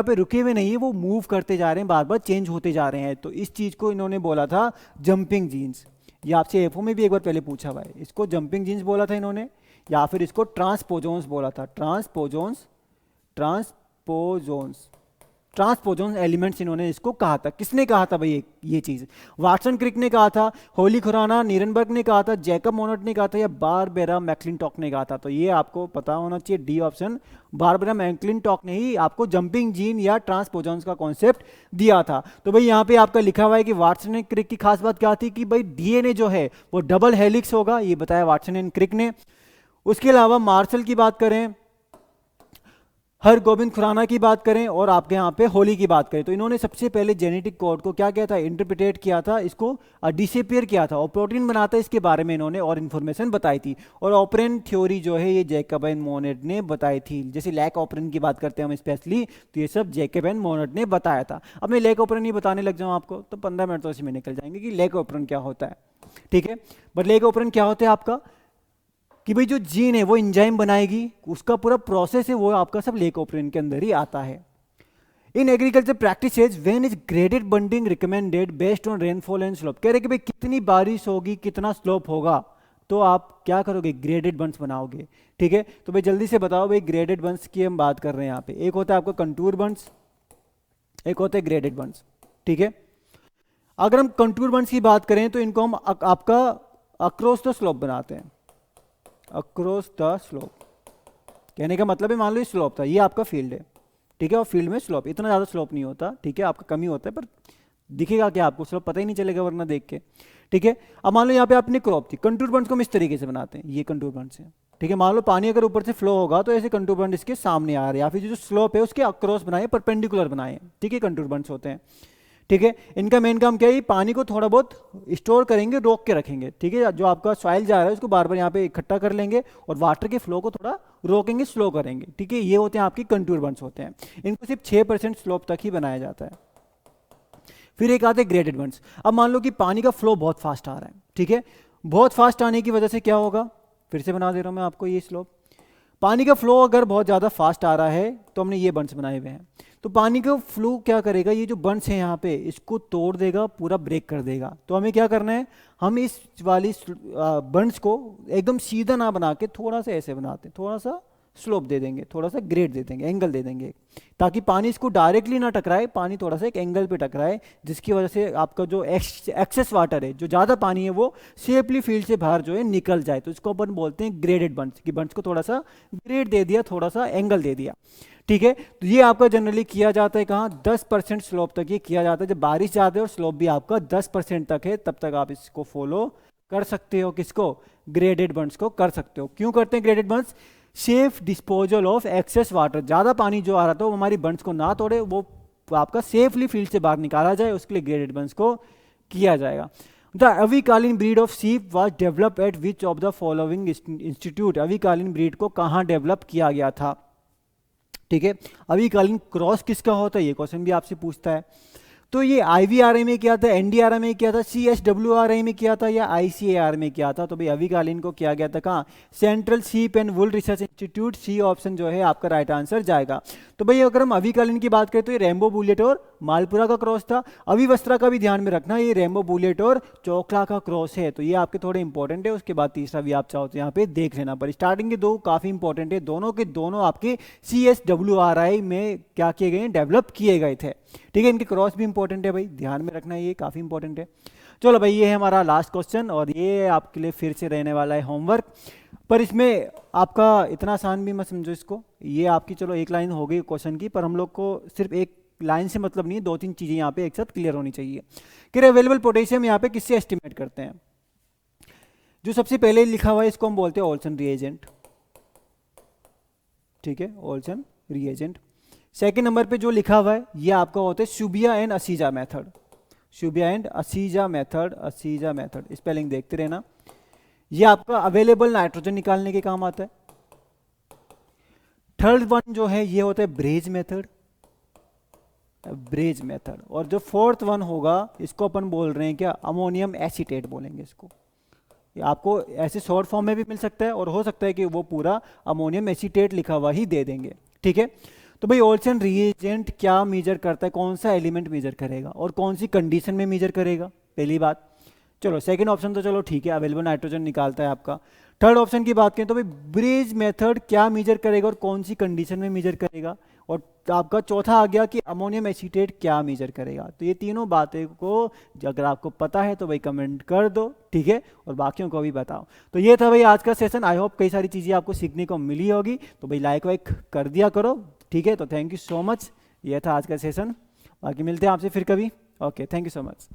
पे रुके हुए नहीं है, वो मूव करते जा रहे हैं, बार बार चेंज होते जा रहे हैं। तो इस चीज़ को इन्होंने बोला था जंपिंग जीन्स। ये आपसे एफओ में भी एक बार पहले पूछा हुआ है, इसको जंपिंग जीन्स बोला था इन्होंने, या फिर इसको ट्रांसपोजोन्स बोला था, ट्रांसपोजोन एलिमेंट्स इन्होंने इसको कहा था। किसने कहा था भाई ये चीज, वाटसन क्रिक ने कहा था, होली खुराना नीरनबर्ग ने कहा था, जैकब मोनट ने कहा था, या बारबेरा मैक्लिनटॉक ने कहा था। तो ये आपको पता होना चाहिए, डी ऑप्शन, बारबेरा मैक्लिनटॉक ने ही आपको जंपिंग जीन या ट्रांसपोजोन्स का कॉन्सेप्ट दिया था। तो भाई यहाँ पे आपका लिखा हुआ है कि वाटसन एंड क्रिक की खास बात क्या थी कि भाई डीएनए जो है वो डबल हेलिक्स होगा, ये बताया वाटसन एंड क्रिक ने। उसके अलावा मार्शल की बात करें, हर गोविंद खुराना की बात करें, और आपके यहाँ पे होली की बात करें, तो इन्होंने सबसे पहले जेनेटिक कोड को क्या किया था, इंटरप्रिटेट किया था, इसको डिसअपीयर किया था, और प्रोटीन बनाता है इसके बारे में इन्होंने और इन्फॉर्मेशन बताई थी। और ऑपरेन थ्योरी जो है ये जैकब एंड मोनेट ने बताई थी। जैसे लैक ऑपरेन की बात करते हैं हम स्पेशली, तो ये सब जैकब एंड मोनेट ने बताया था। अब मैं लैक ऑपरेन ही बताने लग जाऊँ आपको तो 15 मिनट तो इसी में निकल जाएंगे कि लैक ऑपरेन क्या होता है, ठीक है। बट लैक ऑपरेन क्या होता है आपका, कि भाई जो जीन है वो एंजाइम बनाएगी, उसका पूरा प्रोसेस है वो आपका सब लेकोप्रिन के अंदर ही आता है। In agriculture practices when is graded bunding recommended based on rainfall and slope. कह रहे कि भाई कितनी बारिश होगी, कितना स्लोप होगा, तो आप क्या करोगे, ग्रेडेड बंड्स बनाओगे, ठीक है। तो भाई जल्दी से बताओ भाई, ग्रेडेड बंड्स की हम बात कर रहे हैं यहाँ पे। एक होता है आपका कंटूर बंड्स, एक होता है ग्रेडेड बंड्स, ठीक है। अगर हम कंटूर बंड्स की बात करें तो इनको हम आपका अक्रॉस द स्लोप बनाते हैं, अक्रॉस द स्लोप। कहने का मतलब है मान लो ये स्लोप था, ये आपका फील्ड है, ठीक है, और फील्ड में स्लोप इतना ज़्यादा स्लोप नहीं होता, ठीक है, आपका कमी होता है, पर दिखेगा क्या आपको, स्लोप पता ही नहीं चलेगा वरना देख के, ठीक है। अब मान लो यहाँ पे आपने क्रॉप थी, कंटूर बंड्स को हम इस तरीके से बनाते हैं, ये कंटूर बंड्स है, ठीक है। मान लो पानी अगर ऊपर से फ्लो होगा तो ऐसे कंटूर बंड इसके सामने आ रहे हैं, या फिर जो स्लोप है उसके अक्रॉस बनाए, परपेंडिकुलर बनाए, ठीक है, कंटूर बंड्स होते हैं, ठीक है। इनका मेन काम क्या है, पानी को थोड़ा बहुत स्टोर करेंगे, रोक के रखेंगे, ठीक है। जो आपका सॉइल जा रहा है उसको बार बार यहाँ पे इकट्ठा कर लेंगे और वाटर के फ्लो को थोड़ा रोकेंगे, स्लो करेंगे, ठीक है। ये होते हैं आपकी कंटूर बंड्स होते हैं। इनको सिर्फ 6% स्लोप तक ही बनाया जाता है। फिर एक आते हैं ग्रेडेड बंड्स। अब मान लो कि पानी का फ्लो बहुत फास्ट आ रहा है, ठीक है, बहुत फास्ट आने की वजह से क्या होगा, फिर से बना दे रहा हूँ मैं आपको ये स्लोप। पानी का फ्लो अगर बहुत ज़्यादा फास्ट आ रहा है तो हमने ये बंड्स बनाए हुए हैं, तो पानी का फ्लो क्या करेगा, ये जो बंड्स है यहाँ पे इसको तोड़ देगा, पूरा ब्रेक कर देगा। तो हमें क्या करना है, हम इस वाली बंड्स को एकदम सीधा ना बना के थोड़ा सा ऐसे बनाते हैं, थोड़ा सा स्लोप दे देंगे, थोड़ा सा ग्रेड दे देंगे, एंगल दे देंगे, ताकि पानी इसको डायरेक्टली ना टकराए, पानी थोड़ा सा एक एंगल पे टकराए, जिसकी वजह से आपका जो एक्सेस वाटर है, जो ज़्यादा पानी है, वो सेफली फील्ड से बाहर जो है निकल जाए। तो इसको अपन बोलते हैं ग्रेडेड बंड्स, कि बंड्स को थोड़ा सा ग्रेड दे दिया, थोड़ा सा एंगल दे दिया। ठीक है, तो ये आपका जनरली किया जाता है कहाँ, 10% स्लोप तक ये किया जाता है। जब बारिश ज़्यादा है और स्लोप भी आपका 10% तक है, तब तक आप इसको फॉलो कर सकते हो। किसको, ग्रेडेड बंड्स को कर सकते हो। क्यों करते हैं graded बंड्स, safe disposal of excess water, ज़्यादा पानी जो आ रहा था वो हमारी बंड्स को ना तोड़े, वो आपका सेफली फील्ड से बाहर निकाला जाए, उसके लिए ग्रेडेड बंड्स को किया जाएगा। The Avikalin breed of sheep was develop at which of the following institute, Avikalin breed को कहाँ डेवलप किया गया था। ठीक है, अविकालीन क्रॉस किसका होता है, ये क्वेश्चन भी आपसे पूछता है। तो ये IVRA में किया था, NDRA में किया था, CSWRA में किया था, या ICAR में किया था। तो भाई अविकालीन को किया गया था कहाँ, central sheep and wool research institute, C option जो है आपका राइट आंसर जाएगा। तो भाई अगर हम अविकालीन की बात करें तो ये रेनबो बुलेट और मालपुरा का क्रॉस था। अविवस्त्रा का भी ध्यान में रखना, ये रेनबो बुलेट और चोकला का क्रॉस है। तो ये आपके थोड़े इंपॉर्टेंट है। उसके बाद तीसरा भी आप चाहो तो यहाँ पे देख लेना, पर स्टार्टिंग के दो काफ़ी इंपॉर्टेंट है, दोनों के दोनों आपके CSWRI में क्या किए गए हैं, डेवलप किए गए थे। ठीक है, इनके क्रॉस भी इंपॉर्टेंट है भाई, ध्यान में रखना, ये काफ़ी इंपॉर्टेंट है। चलो भाई, ये है हमारा लास्ट क्वेश्चन और ये आपके लिए फिर से रहने वाला है होमवर्क, पर इसमें आपका इतना आसान भी मत समझो इसको। ये आपकी चलो एक लाइन हो गई क्वेश्चन की, पर हम लोग को सिर्फ एक लाइन से मतलब नहीं, 2-3 चीज़ें यहाँ पे एक साथ क्लियर होनी चाहिए। कि अवेलेबल पोटेशियम यहाँ पे किससे एस्टिमेट करते हैं, जो सबसे पहले लिखा हुआ है इसको हम बोलते हैं ओल्सन रिएजेंट। ठीक है, ओल्सन रिएजेंट। सेकेंड नंबर पे जो लिखा हुआ है ये आपका होता है Subbiah and Asija method, Subbiah and Asija method, Asija method, spelling देखते रहना। ये आपका अवेलेबल नाइट्रोजन निकालने के काम आता है। थर्ड वन जो है ये होता है ब्रेज मेथड, ब्रेज मेथड। और जो फोर्थ वन होगा इसको अपन बोल रहे हैं क्या, अमोनियम एसीटेट बोलेंगे इसको। ये आपको ऐसे शॉर्ट फॉर्म में भी मिल सकता है और हो सकता है कि वो पूरा अमोनियम एसीटेट लिखा हुआ ही दे देंगे। ठीक है, तो भाई ओल्सन रिएजेंट क्या मेजर करता है, कौन सा एलिमेंट मेजर करेगा और कौन सी कंडीशन में मेजर करेगा, पहली बात। चलो सेकंड ऑप्शन तो चलो ठीक है, अवेलेबल नाइट्रोजन निकालता है आपका। थर्ड ऑप्शन की बात करें तो भाई ब्रेज मेथड क्या मेजर करेगा और कौन सी कंडीशन में मेजर करेगा। और आपका चौथा आ गया कि अमोनियम एसीटेट क्या मेजर करेगा। तो ये तीनों बातें को अगर आपको पता है तो भाई कमेंट कर दो, ठीक है, और बाकियों को भी बताओ। तो ये था भाई आज का सेशन। आई होप कई सारी चीज़ें आपको सीखने को मिली होगी। तो भाई लाइक वाइक कर दिया करो, ठीक है। तो थैंक यू सो मच, ये था आज का सेशन। बाकी मिलते हैं आपसे फिर कभी। Okay, thank you so much.